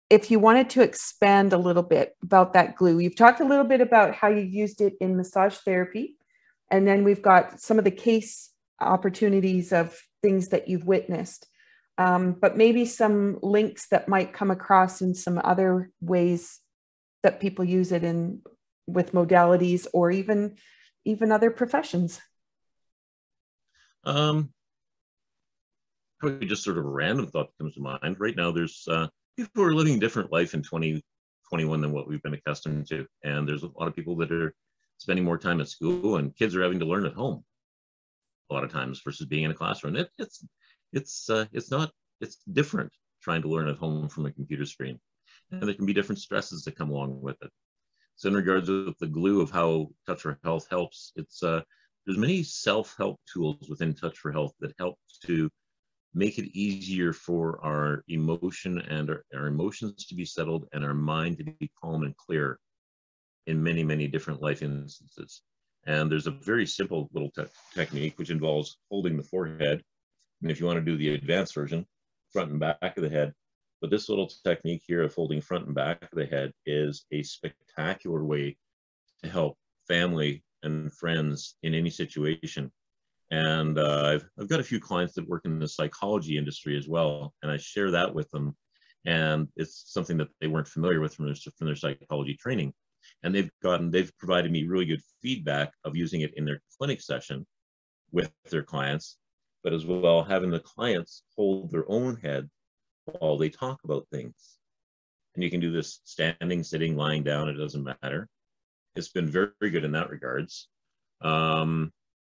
if you wanted to expand a little bit about that glue. You've talked a little bit about how you used it in massage therapy, and then we've got some of the case opportunities of things that you've witnessed, but maybe some links that might come across in some other ways that people use it in with modalities or even other professions? Probably just sort of a random thought that comes to mind. Right now, there's people who are living a different life in 2021 than what we've been accustomed to. And there's a lot of people that are spending more time at school, and kids are having to learn at home a lot of times versus being in a classroom. It's different trying to learn at home from a computer screen. And there can be different stresses that come along with it. So in regards to the glue of how Touch for Health helps, there's many self-help tools within Touch for Health that help to make it easier for our emotion and our emotions to be settled and our mind to be calm and clear in many, many different life instances. And there's a very simple little technique which involves holding the forehead. And if you want to do the advanced version, front and back of the head. But this little technique here of holding front and back of the head is a spectacular way to help family and friends in any situation. And I've got a few clients that work in the psychology industry as well, and I share that with them. And it's something that they weren't familiar with from their psychology training. And they've provided me really good feedback of using it in their clinic session with their clients, but as well having the clients hold their own head while they talk about things. And you can do this standing, sitting, lying down, it doesn't matter. It's been very, very good in that regards.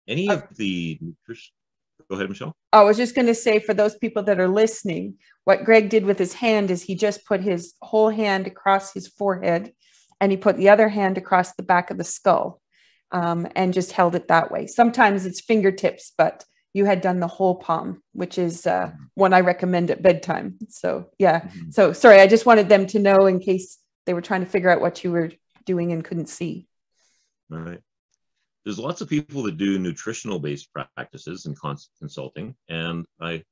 Any of the nutrition, go ahead, Michelle. I was just going to say, for those people that are listening, what Greg did with his hand is he just put his whole hand across his forehead and he put the other hand across the back of the skull, and just held it that way. Sometimes it's fingertips, but you had done the whole palm, which is one I recommend at bedtime. So yeah. Mm-hmm. So sorry, I just wanted them to know in case they were trying to figure out what you were doing and couldn't see. All right. There's lots of people that do nutritional based practices and consulting. And I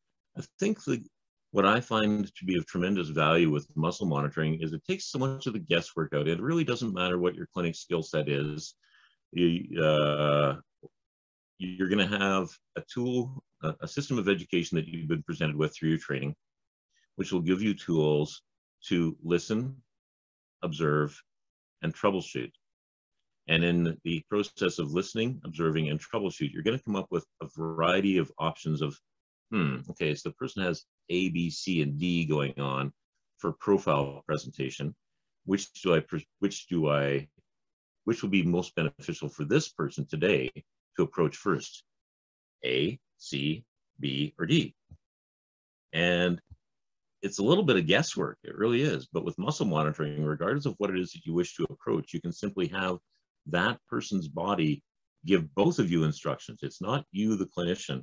think what I find to be of tremendous value with muscle monitoring is it takes so much of the guesswork out. It really doesn't matter what your clinic skill set is. You're going to have a tool, a system of education that you've been presented with through your training, which will give you tools to listen, observe, and troubleshoot. And in the process of listening, observing, and troubleshoot, you're going to come up with a variety of options of, okay, so the person has A, B, C, and D going on for profile presentation. Which will be most beneficial for this person today to approach first? A, C, B, or D? And it's a little bit of guesswork, it really is. But with muscle monitoring, regardless of what it is that you wish to approach, you can simply have that person's body give both of you instructions. It's not you, the clinician,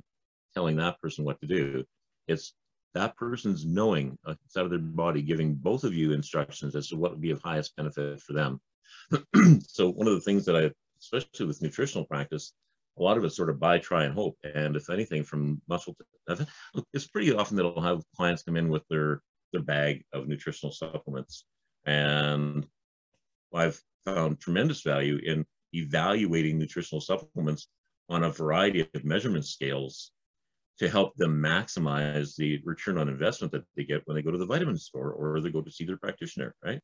telling that person what to do. It's that person's knowing inside of their body, giving both of you instructions as to what would be of highest benefit for them. So one of the things that especially with nutritional practice, a lot of it's sort of buy, try, and hope. And if anything, from muscle, it's pretty often that I'll have clients come in with their bag of nutritional supplements. And I've found tremendous value in evaluating nutritional supplements on a variety of measurement scales to help them maximize the return on investment that they get when they go to the vitamin store or they go to see their practitioner, right?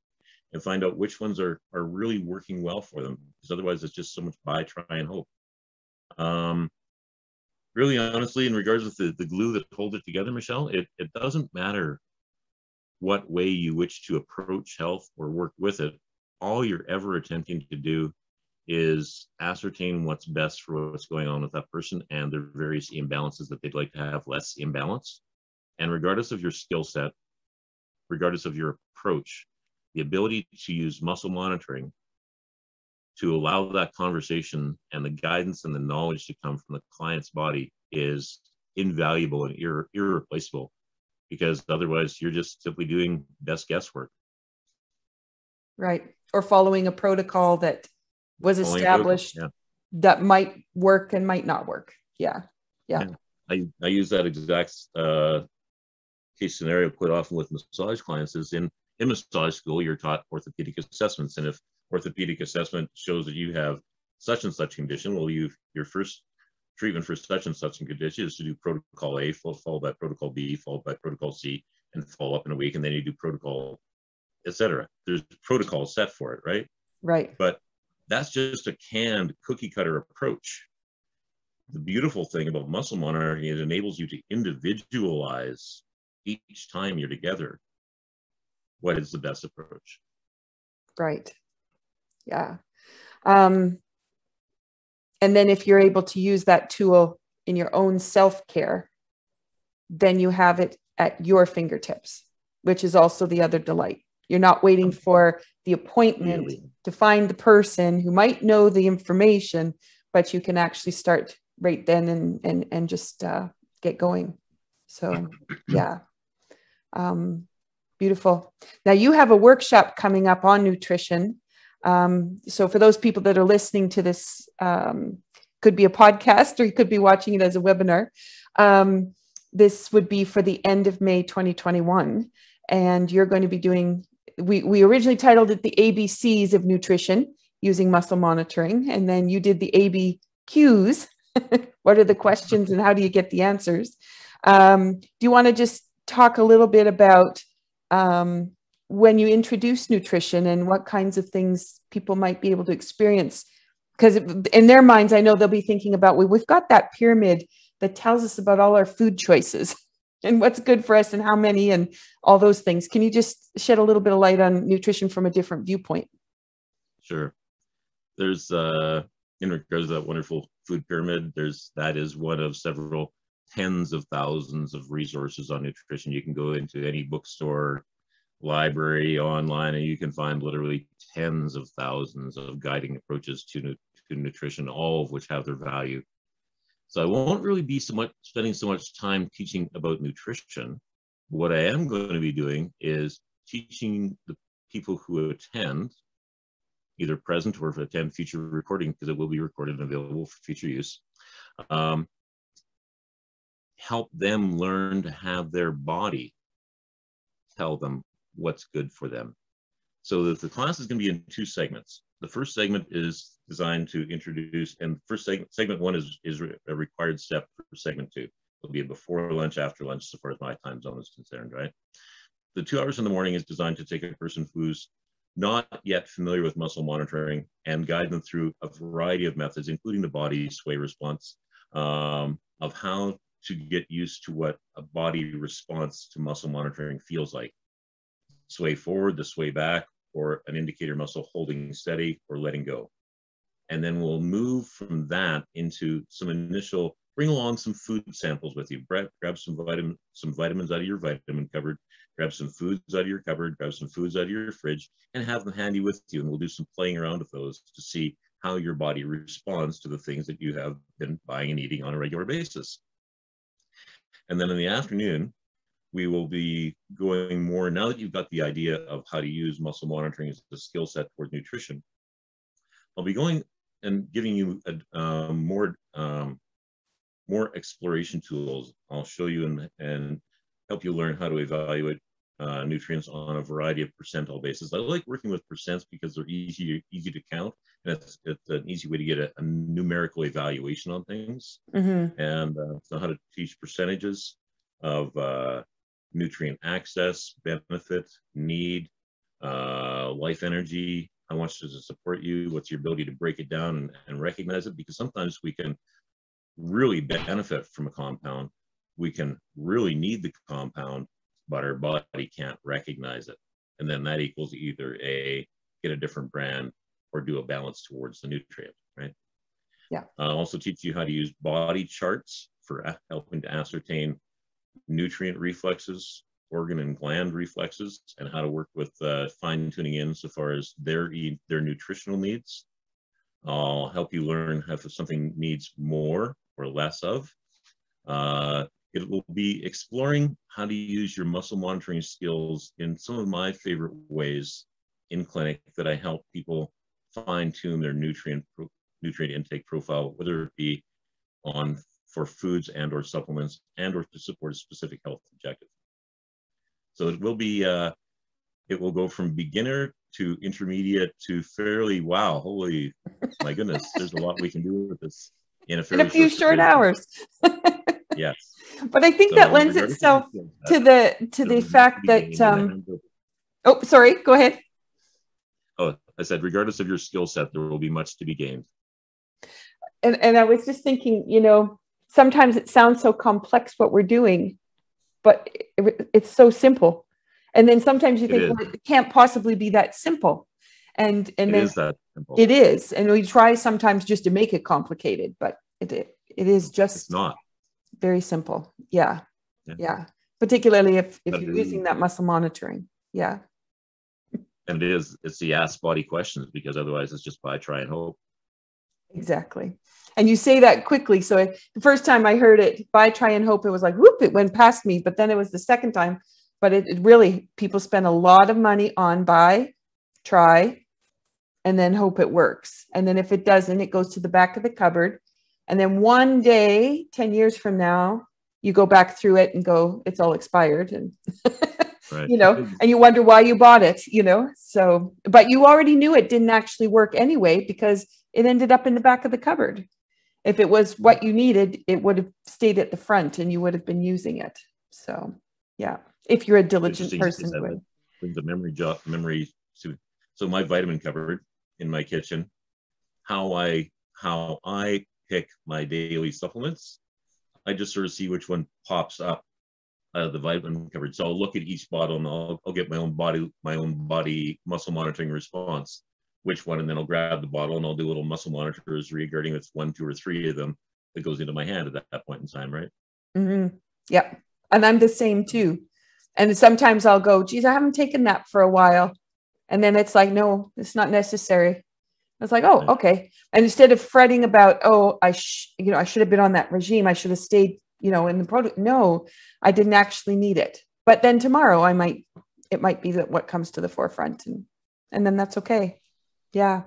And find out which ones are really working well for them, because otherwise it's just so much buy, try, and hope. Really, honestly, in regards with the glue that holds it together, Michelle, it doesn't matter what way you wish to approach health or work with it. All you're ever attempting to do is ascertain what's best for what's going on with that person and their various imbalances that they'd like to have less imbalance. And regardless of your skill set, regardless of your approach, the ability to use muscle monitoring to allow that conversation and the guidance and the knowledge to come from the client's body is invaluable and irreplaceable, because otherwise you're just simply doing best guesswork. Right. Or following a protocol that was established that might work and might not work. Yeah. I use that exact case scenario quite often with massage clients. Is in massage school, you're taught orthopedic assessments. And if orthopedic assessment shows that you have such and such condition, well, your first treatment for such and such condition is to do protocol A, followed by protocol B, followed by protocol C, and follow up in a week. And then you do protocol, etc. There's protocols set for it, right? Right. But that's just a canned cookie cutter approach. The beautiful thing about muscle monitoring, it enables you to individualize each time you're together what is the best approach. Right. Yeah. And then if you're able to use that tool in your own self-care, then you have it at your fingertips, which is also the other delight. You're not waiting for the appointment to find the person who might know the information, but you can actually start right then and just get going. So yeah, beautiful. Now you have a workshop coming up on nutrition. So for those people that are listening to this, could be a podcast or you could be watching it as a webinar. This would be for the end of May 2021. And you're going to be doing, we originally titled it the ABCs of nutrition using muscle monitoring. And then you did the ABQs. What are the questions and how do you get the answers? Do you want to just talk a little bit about when you introduce nutrition and what kinds of things people might be able to experience? Because in their minds, I know they'll be thinking about, well, we've got that pyramid that tells us about all our food choices and what's good for us and how many and all those things. Can you just shed a little bit of light on nutrition from a different viewpoint? Sure. There's, in regards to that wonderful food pyramid, that is one of several tens of thousands of resources on nutrition. You can go into any bookstore, library, online, and you can find literally tens of thousands of guiding approaches to nutrition, all of which have their value. So I won't really be spending so much time teaching about nutrition. What I am going to be doing is teaching the people who attend, either present or if attend future recording, because it will be recorded and available for future use, help them learn to have their body tell them what's good for them. So that the class is going to be in two segments. The first segment is designed to introduce, and first segment one is a required step for segment two. It'll be a before lunch, after lunch, so far as my time zone is concerned, right? The 2 hours in the morning is designed to take a person who's not yet familiar with muscle monitoring and guide them through a variety of methods, including the body sway response, of how to get used to what a body response to muscle monitoring feels like. Sway forward, the sway back, or an indicator muscle holding steady or letting go. And then we'll move from that into some initial, bring along some food samples with you. Grab some vitamins out of your vitamin cupboard, grab some foods out of your cupboard, grab some foods out of your fridge, and have them handy with you. And we'll do some playing around with those to see how your body responds to the things that you have been buying and eating on a regular basis. And then in the afternoon, we will be going more, now that you've got the idea of how to use muscle monitoring as a skill set toward nutrition, I'll be going and giving you more exploration tools. I'll show you and help you learn how to evaluate nutrients on a variety of percentile basis. I like working with percents because they're easy to count, and it's an easy way to get a numerical evaluation on things. Mm-hmm. And so how to teach percentages of nutrient access, benefit, need, life energy, how much does it support you, what's your ability to break it down and recognize it, because sometimes we can really benefit from a compound, we can really need the compound, but our body can't recognize it. And then that equals either get a different brand or do a balance towards the nutrient, right? Yeah. I'll also teach you how to use body charts for helping to ascertain nutrient reflexes, organ and gland reflexes, and how to work with fine tuning in so far as their nutritional needs. I'll help you learn if something needs more or less of. It will be exploring how to use your muscle monitoring skills in some of my favorite ways in clinic that I help people fine tune their nutrient intake profile, whether it be for foods and or supplements and or to support a specific health objective. So it will be, it will go from beginner to intermediate to fairly, wow, holy, my goodness, there's a lot we can do with this in a few short hours. Yes. But I think that lends itself to the fact that, oh, sorry, go ahead. Oh, I said, regardless of your skill set, there will be much to be gained. And I was just thinking, you know, sometimes it sounds so complex what we're doing, but it's so simple. And then sometimes you think, well, it can't possibly be that simple. And then it is that simple. It is. And we try sometimes just to make it complicated, but it is just it's not very simple. Yeah. Particularly if you're using that muscle monitoring. Yeah. And it's the ask body questions, because otherwise it's just buy, try, and hope. Exactly. And you say that quickly. So the first time I heard it, buy, try, and hope, it was like, whoop, it went past me. But then it was the second time. But it really, people spend a lot of money on buy, try, and then hope it works. And then if it doesn't, it goes to the back of the cupboard. And then one day, 10 years from now, you go back through it and go, it's all expired. And, right. you know, and you wonder why you bought it, you know. So, but you already knew it didn't actually work anyway, because it ended up in the back of the cupboard. If it was what you needed, it would have stayed at the front and you would have been using it. So, yeah, if you're a diligent person. The memory. So my vitamin cupboard in my kitchen, how I pick my daily supplements, I just sort of see which one pops up out of the vitamin cupboard. So I'll look at each bottle and I'll get my own body muscle monitoring response, which one, and then I'll grab the bottle and I'll do little muscle monitors regarding if it's 1, 2, or 3 of them that goes into my hand at that point in time, right? Mm-hmm. Yep. And I'm the same too. And sometimes I'll go, geez, I haven't taken that for a while. And then it's like, no, it's not necessary. It's like, oh, okay. And instead of fretting about, oh, I should have been on that regime, I should have stayed, you know, in the product. No, I didn't actually need it. But then tomorrow it might be that what comes to the forefront, and then that's okay. Yeah.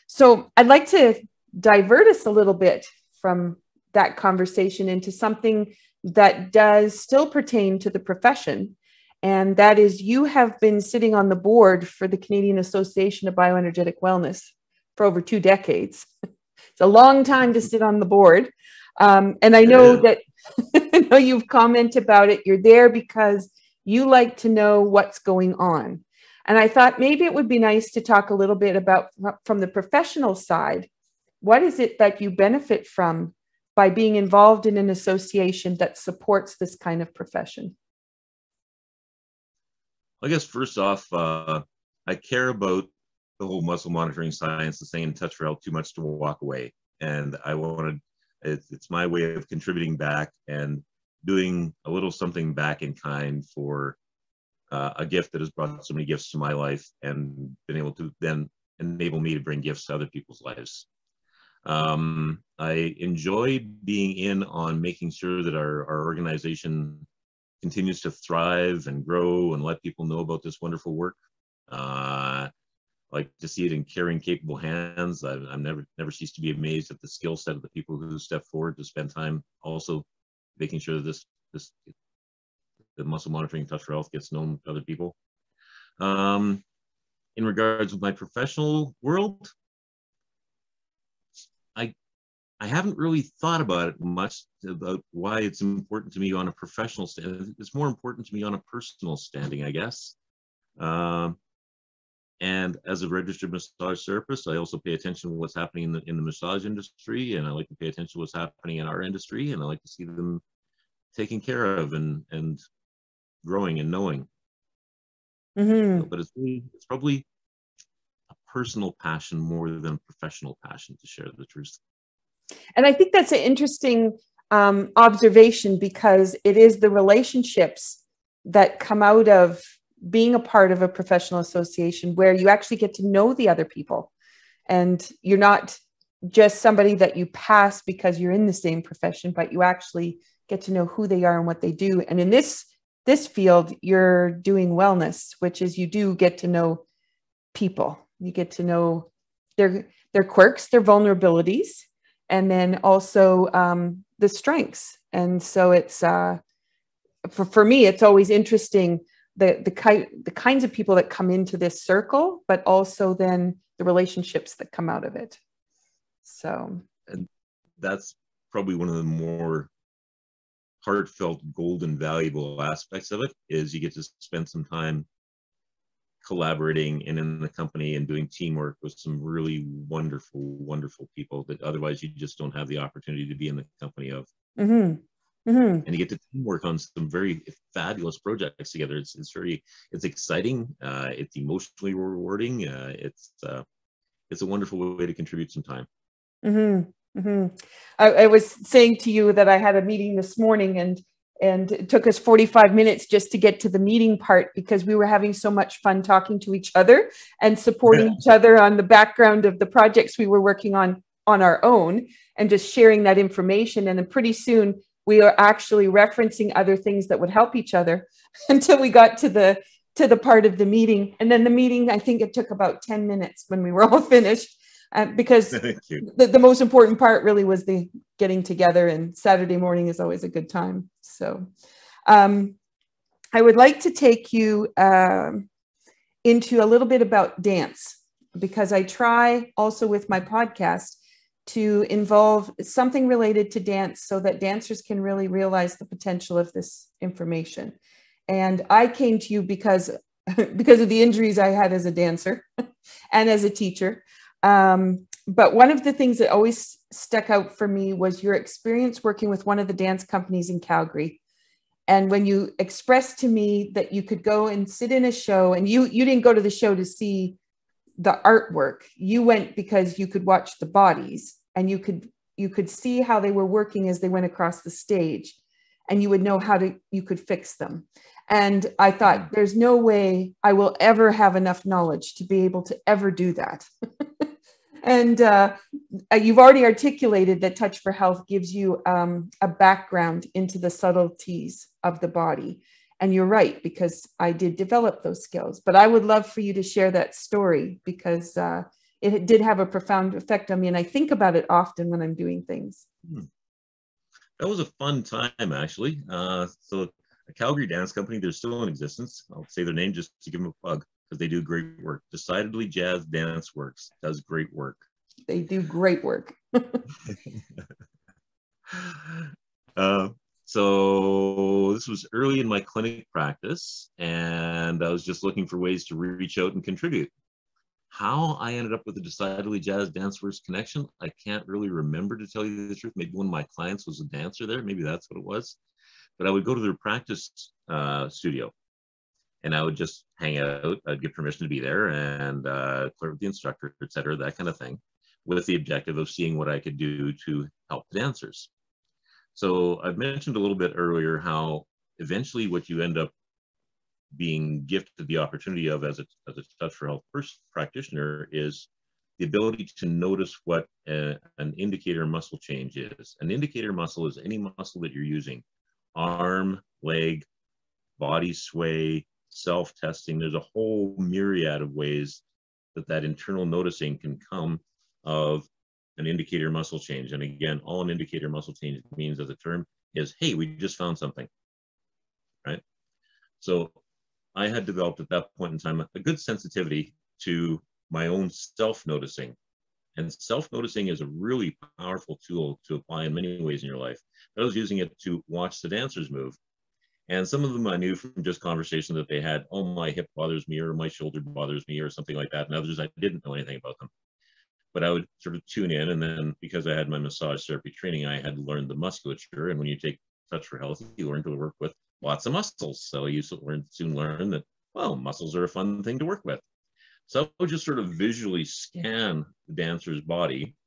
So I'd like to divert us a little bit from that conversation into something that does still pertain to the profession. And that is, you have been sitting on the board for the Canadian Association of Bioenergetic Wellness for over 2 decades. It's a long time to sit on the board. And I know that I know you've commented about it. You're there because you like to know what's going on. And I thought maybe it would be nice to talk a little bit about, from the professional side, what is it that you benefit from by being involved in an association that supports this kind of profession? I guess first off, I care about the whole muscle monitoring science, the saying touch for health too much to walk away. And I wanted, it's my way of contributing back and doing a little something back in kind for a gift that has brought so many gifts to my life and been able to then enable me to bring gifts to other people's lives. I enjoy being in on making sure that our organization continues to thrive and grow and let people know about this wonderful work. I like to see it in caring, capable hands. I've never ceased to be amazed at the skill set of the people who step forward to spend time also making sure that the muscle monitoring touch for health gets known to other people. In regards with my professional world, I haven't really thought about it much, about why it's important to me on a professional standing. It's more important to me on a personal standing, I guess. And as a registered massage therapist, I also pay attention to what's happening in the massage industry, and I like to pay attention to what's happening in our industry, and I like to see them taken care of and growing and knowing. Mm-hmm. So, but it's probably a personal passion more than a professional passion, to share the truth. And I think that's an interesting observation, because it is the relationships that come out of being a part of a professional association where you actually get to know the other people, and you're not just somebody that you pass because you're in the same profession, but you actually get to know who they are and what they do. And in this field, you're doing wellness, which is you do get to know people. You get to know their quirks, their vulnerabilities, and then also the strengths. And so it's for me, it's always interesting the kinds of people that come into this circle, but also then the relationships that come out of it. So, and that's probably one of the more heartfelt, golden, valuable aspects of it, is you get to spend some time collaborating and in the company and doing teamwork with some really wonderful, wonderful people that otherwise you just don't have the opportunity to be in the company of. Mm-hmm. Mm-hmm. And you get to work on some very fabulous projects together. It's exciting. It's emotionally rewarding. It's a wonderful way to contribute some time. Mm-hmm. Mm-hmm. I was saying to you that I had a meeting this morning, and it took us 45 minutes just to get to the meeting part, because we were having so much fun talking to each other and supporting each other on the background of the projects we were working on our own, and just sharing that information. And then pretty soon we are actually referencing other things that would help each other until we got to the part of the meeting. And then the meeting, I think it took about 10 minutes when we were all finished, because the most important part really was the getting together, and Saturday morning is always a good time. So I would like to take you into a little bit about dance, because I try also with my podcast to involve something related to dance so that dancers can really realize the potential of this information. And I came to you because of the injuries I had as a dancer and as a teacher. But one of the things that always stuck out for me was your experience working with one of the dance companies in Calgary. And when you expressed to me that you could go and sit in a show, and you didn't go to the show to see the artwork, you went because you could watch the bodies, and you could see how they were working as they went across the stage, and you would know you could fix them. And I thought, there's no way I will ever have enough knowledge to be able to ever do that. And you've already articulated that Touch for Health gives you a background into the subtleties of the body. And you're right, because I did develop those skills. But I would love for you to share that story, because it did have a profound effect on me. And I think about it often when I'm doing things. That was a fun time, actually. So a Calgary dance company, they're still in existence. I'll say their name just to give them a plug, because they do great work. Decidedly Jazz Dance Works does great work. They do great work. So this was early in my clinic practice, and I was just looking for ways to reach out and contribute. How I ended up with the Decidedly Jazz Dance Works connection, I can't really remember, to tell you the truth. Maybe one of my clients was a dancer there. Maybe that's what it was. But I would go to their practice studio, and I would just hang out. I'd get permission to be there and flirt with the instructor, et cetera, that kind of thing, with the objective of seeing what I could do to help the dancers. So I've mentioned a little bit earlier how eventually what you end up being gifted the opportunity of as a Touch for Health practitioner is the ability to notice what an indicator muscle change is. An indicator muscle is any muscle that you're using: arm, leg, body sway, self-testing. There's a whole myriad of ways that internal noticing can come of an indicator muscle change. And again, all an indicator muscle change means as a term is, hey, we just found something, right? So I had developed at that point in time a good sensitivity to my own self-noticing. And self-noticing is a really powerful tool to apply in many ways in your life. I was using it to watch the dancers move. And some of them I knew from just conversation that they had, oh, my hip bothers me, or my shoulder bothers me, or something like that. And others, I didn't know anything about them. But I would sort of tune in, and then because I had my massage therapy training, I had learned the musculature. And when you take Touch for Health, you learn to work with lots of muscles. So you soon learn that, well, muscles are a fun thing to work with. So I would just sort of visually scan the dancer's body.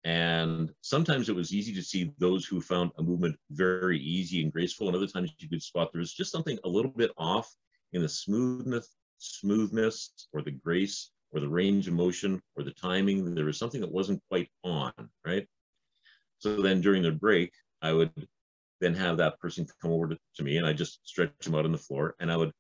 And sometimes it was easy to see those who found a movement very easy and graceful. And other times you could spot there was just something a little bit off in the smoothness or the grace or the range of motion or the timing. There was something that wasn't quite on, right? So then during the break, I would then have that person come over to me, and I just stretch them out on the floor, and I would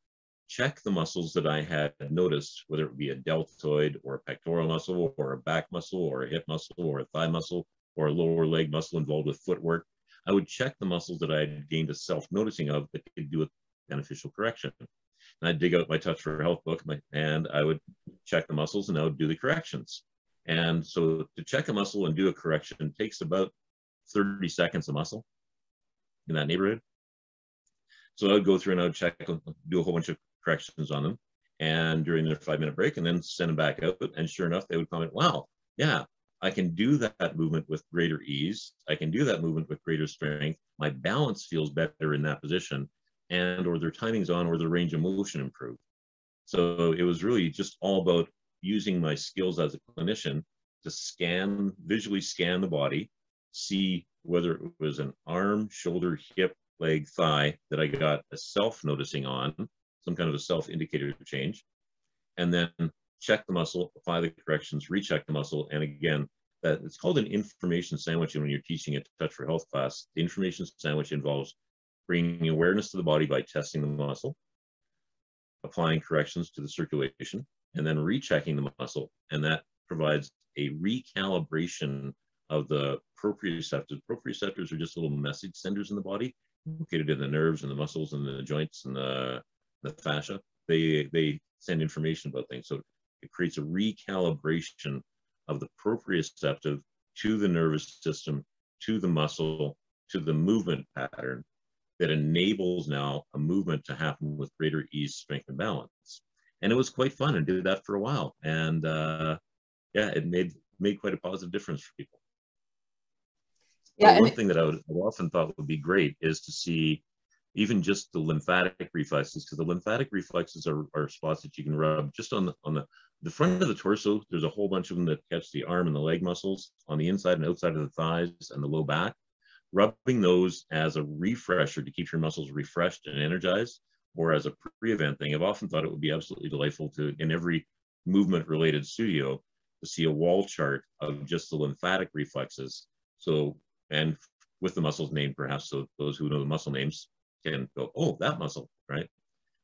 check the muscles that I had noticed, whether it be a deltoid or a pectoral muscle or a back muscle or a hip muscle or a thigh muscle or a lower leg muscle involved with footwork. I would check the muscles that I had gained a self-noticing of that could do a beneficial correction. And I'd dig out my Touch for Health book, and I would check the muscles, and I would do the corrections. And so to check a muscle and do a correction takes about 30 seconds a muscle in that neighborhood. So I would go through and I would check, do a whole bunch of corrections on them. and during their 5-minute break, and then send them back out. And sure enough, they would comment, wow, yeah, I can do that movement with greater ease. I can do that movement with greater strength. My balance feels better in that position, and or their timing's on, or their range of motion improved. So it was really just all about using my skills as a clinician to visually scan the body, see whether it was an arm, shoulder, hip, leg, thigh that I got a self-noticing on, some kind of a self-indicator change, and then check the muscle, apply the corrections, recheck the muscle. And again, that it's called an information sandwich. And when you're teaching a Touch for Health class, the information sandwich involves bringing awareness to the body by testing the muscle, applying corrections to the circulation, and then rechecking the muscle. And that provides a recalibration of the proprioceptors. Proprioceptors are just little message senders in the body, located in the nerves and the muscles and the joints and the fascia. They send information about things. So it creates a recalibration of the proprioceptive to the nervous system, to the muscle, to the movement pattern that enables now a movement to happen with greater ease, strength, and balance. And it was quite fun, and did that for a while. And yeah, it made quite a positive difference for people. Yeah, one thing that I've often thought would be great is to see even just the lymphatic reflexes, because the lymphatic reflexes are spots that you can rub just on the front of the torso. There's a whole bunch of them that catch the arm and the leg muscles on the inside and outside of the thighs and the low back. Rubbing those as a refresher to keep your muscles refreshed and energized, or as a pre-event thing. I've often thought it would be absolutely delightful to, in every movement-related studio, to see a wall chart of just the lymphatic reflexes. So, and with the muscles named perhaps, so those who know the muscle names can go, oh, that muscle, right?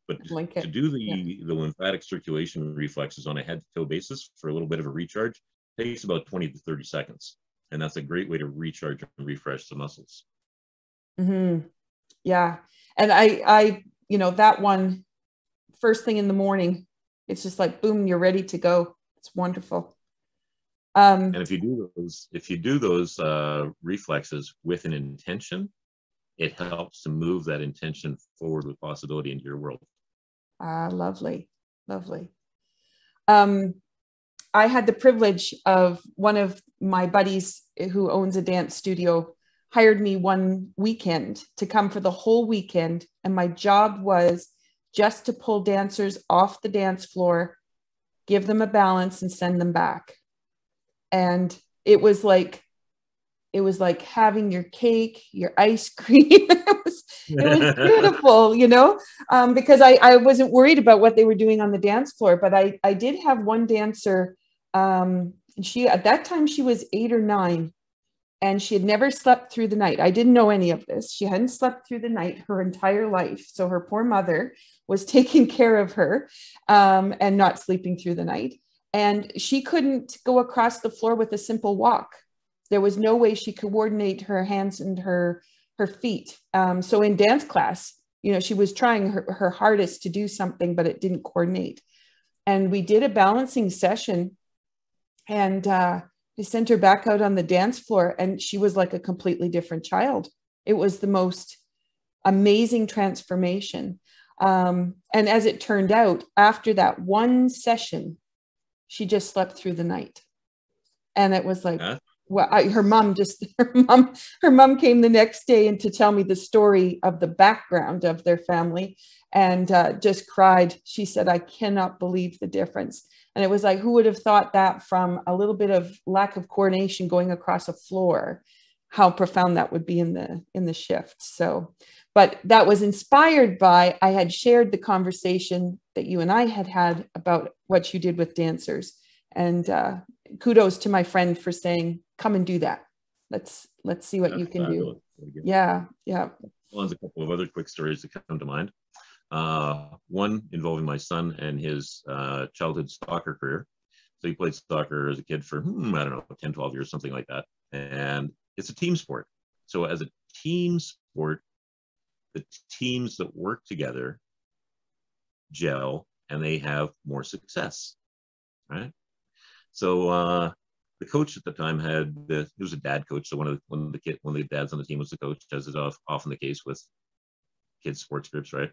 But to do the lymphatic circulation reflexes on a head-to-toe basis for a little bit of a recharge takes about 20 to 30 seconds. And that's a great way to recharge and refresh the muscles. Mm-hmm. Yeah. And I, that one, first thing in the morning, it's just like, boom, you're ready to go. It's wonderful. And if you do those reflexes with an intention, it helps to move that intention forward with possibility into your world. Lovely, lovely. I had the privilege of one of my buddies who owns a dance studio hired me one weekend to come for the whole weekend. And my job was just to pull dancers off the dance floor, give them a balance, and send them back. And it was like having your cake, your ice cream. It was beautiful, because I wasn't worried about what they were doing on the dance floor. But I did have one dancer. She, at that time, she was 8 or 9, and she had never slept through the night. I didn't know any of this. She hadn't slept through the night her entire life. So her poor mother was taking care of her, and not sleeping through the night. And she couldn't go across the floor with a simple walk. There was no way she could coordinate her hands and her feet. So in dance class, she was trying her hardest to do something, but it didn't coordinate. And we did a balancing session, and they sent her back out on the dance floor, and she was like a completely different child. It was the most amazing transformation. And as it turned out, after that one session, she just slept through the night. And it was like, well, her mom came the next day and to tell me the story of the background of their family, and just cried. She said, I cannot believe the difference. And it was like, who would have thought that from a little bit of lack of coordination going across a floor, how profound that would be in the shift. So, but that was inspired by, I had shared the conversation that you and I had about what you did with dancers. And kudos to my friend for saying, come and do that. Let's see what you can do. Yeah. Well, there's a couple of other quick stories that come to mind. One involving my son and his childhood soccer career. So he played soccer as a kid for, I don't know, 10, 12 years, something like that. And it's a team sport. So as a team sport, the teams that work together gel and they have more success, right? So the coach at the time he was a dad coach. So one of the dads on the team was the coach, as is often the case with kids' sports groups, right?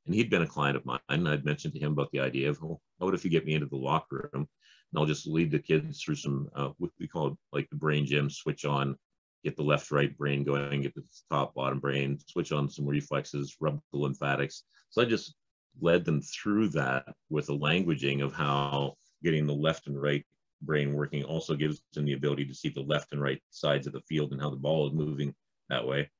And he'd been a client of mine, and I'd mentioned to him about the idea of, oh, what if you get me into the locker room, and I'll just lead the kids through some, what we call it, like the brain gym, switch on, get the left, right brain going, get the top, bottom brain, switch on some reflexes, rub the lymphatics. So I just led them through that with a languaging of how getting the left and right brain working also gives them the ability to see the left and right sides of the field and how the ball is moving that way.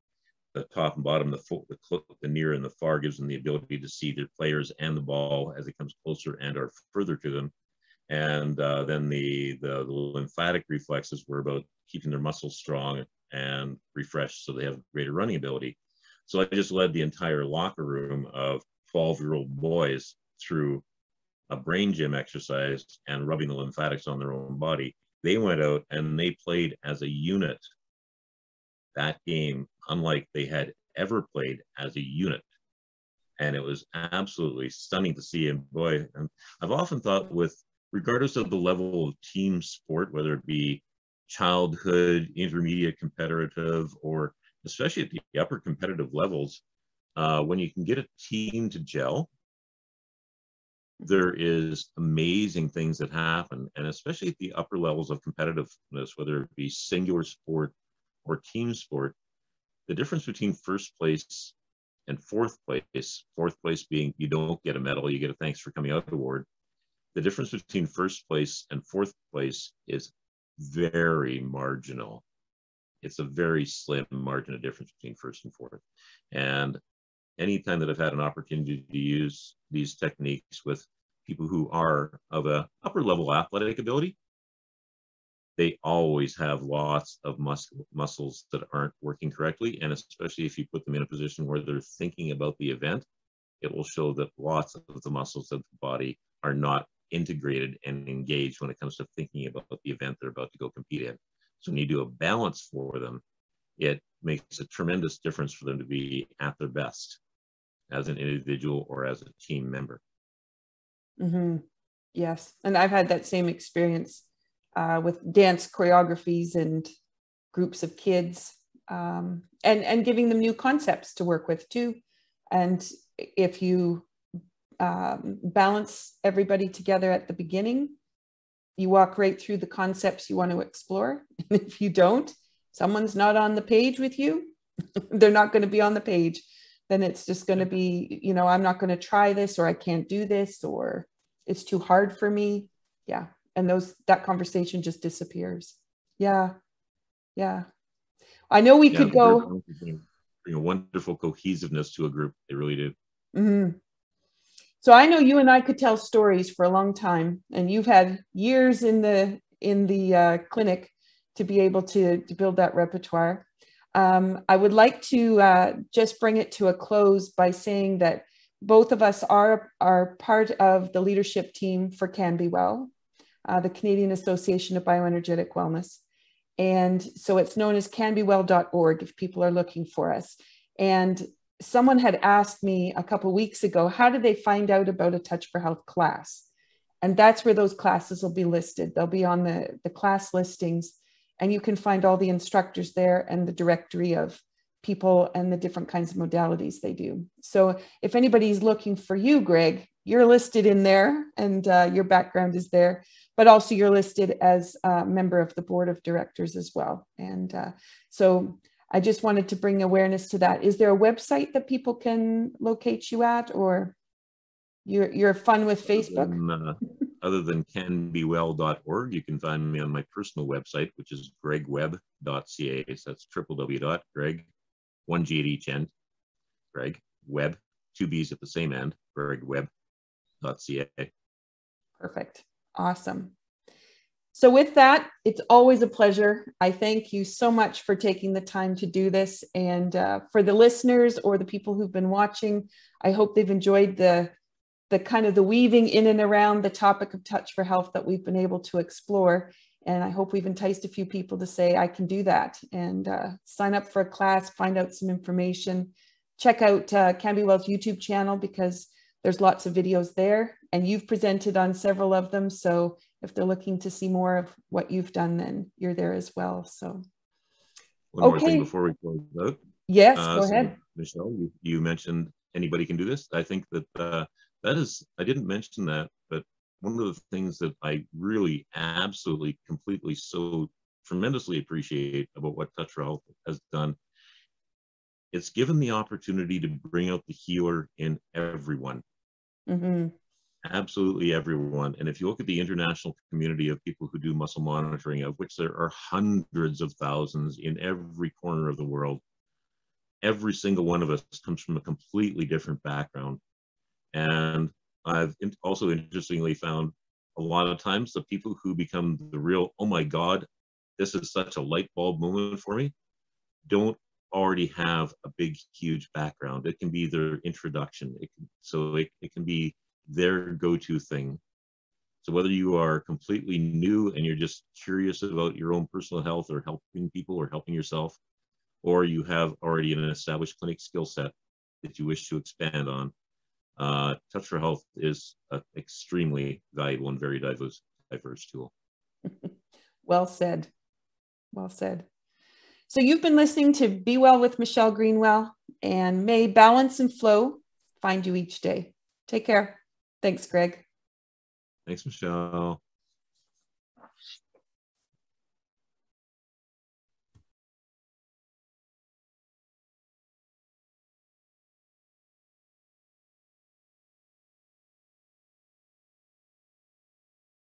The top and bottom, the near and the far gives them the ability to see their players and the ball as it comes closer and or further to them. And then the lymphatic reflexes were about keeping their muscles strong and refreshed so they have greater running ability. So I just led the entire locker room of 12-year-old boys through a brain gym exercise and rubbing the lymphatics on their own body. They went out and they played as a unit that game, unlike they had ever played as a unit. And it was absolutely stunning to see. And boy, and I've often thought, with regardless of the level of team sport, whether it be childhood, intermediate, competitive, or especially at the upper competitive levels, when you can get a team to gel, there is amazing things that happen. And especially at the upper levels of competitiveness, whether it be singular sport or team sport, the difference between first place and fourth place being you don't get a medal, you get a thanks for coming out award. The difference between first place and fourth place is very marginal. It's a very slim margin of difference between first and fourth. And anytime that I've had an opportunity to use these techniques with people who are of a upper level athletic ability, they always have lots of muscles that aren't working correctly. And especially if you put them in a position where they're thinking about the event, it will show that lots of the muscles of the body are not integrated and engaged when it comes to thinking about the event they're about to go compete in. So when you do a balance for them, it makes a tremendous difference for them to be at their best as an individual or as a team member. Mm-hmm. Yes. And I've had that same experience with dance choreographies and groups of kids, and giving them new concepts to work with too. And if you balance everybody together at the beginning, you walk right through the concepts you want to explore. And if you don't, someone's not on the page with you, they're not going to be on the page. Then it's just going to be, you know, I'm not going to try this, or I can't do this, or it's too hard for me. Yeah. And that conversation just disappears. Yeah. Yeah. I know we could go. Bring a wonderful cohesiveness to a group. They really do. Mm-hmm. So I know you and I could tell stories for a long time, and you've had years in the clinic to be able to build that repertoire. I would like to just bring it to a close by saying that both of us are part of the leadership team for Can Be Well, the Canadian Association of Bioenergetic Wellness. And so it's known as canbewell.org if people are looking for us. And someone had asked me a couple of weeks ago, how do they find out about a Touch for Health class? And that's where those classes will be listed. They'll be on the class listings, and you can find all the instructors there and the directory of people and the different kinds of modalities they do. So if anybody's looking for you, Greg, you're listed in there, and your background is there, but also you're listed as a member of the board of directors as well. And so I just wanted to bring awareness to that. Is there a website that people can locate you at, or you're fun with Facebook? Other than canbewell.org, you can find me on my personal website, which is gregwebb.ca. So that's www.greg, one G at each end, Greg Webb, two B's at the same end, gregwebb.ca. Perfect. Awesome. So with that, it's always a pleasure. I thank you so much for taking the time to do this. And for the listeners or the people who've been watching, I hope they've enjoyed the kind of the weaving in and around the topic of Touch for Health that we've been able to explore. And I hope we've enticed a few people to say, I can do that, and sign up for a class, find out some information, check out Can Be Well's YouTube channel, because there's lots of videos there, and you've presented on several of them. So if they're looking to see more of what you've done, then you're there as well. So, one more thing before we close out. Yes, go ahead. Michelle, you mentioned anybody can do this. I think that that is, I didn't mention that, but one of the things that I really absolutely completely so tremendously appreciate about what Touch for Health has done, it's given the opportunity to bring out the healer in everyone. Mm-hmm. Absolutely everyone. And if you look at the international community of people who do muscle monitoring, of which there are hundreds of thousands in every corner of the world, every single one of us comes from a completely different background. And I've also interestingly found a lot of times the people who become the real, oh my God, this is such a light bulb moment for me, don't already have a big, huge background. It can be their introduction. It can be their go-to thing. So whether you are completely new and you're just curious about your own personal health or helping people or helping yourself, or you have already an established clinic skill set that you wish to expand on, Touch for Health is an extremely valuable and very diverse tool. Well said. Well said. So you've been listening to Be Well with Michelle Greenwell, and may balance and flow find you each day. Take care. Thanks, Greg. Thanks, Michelle.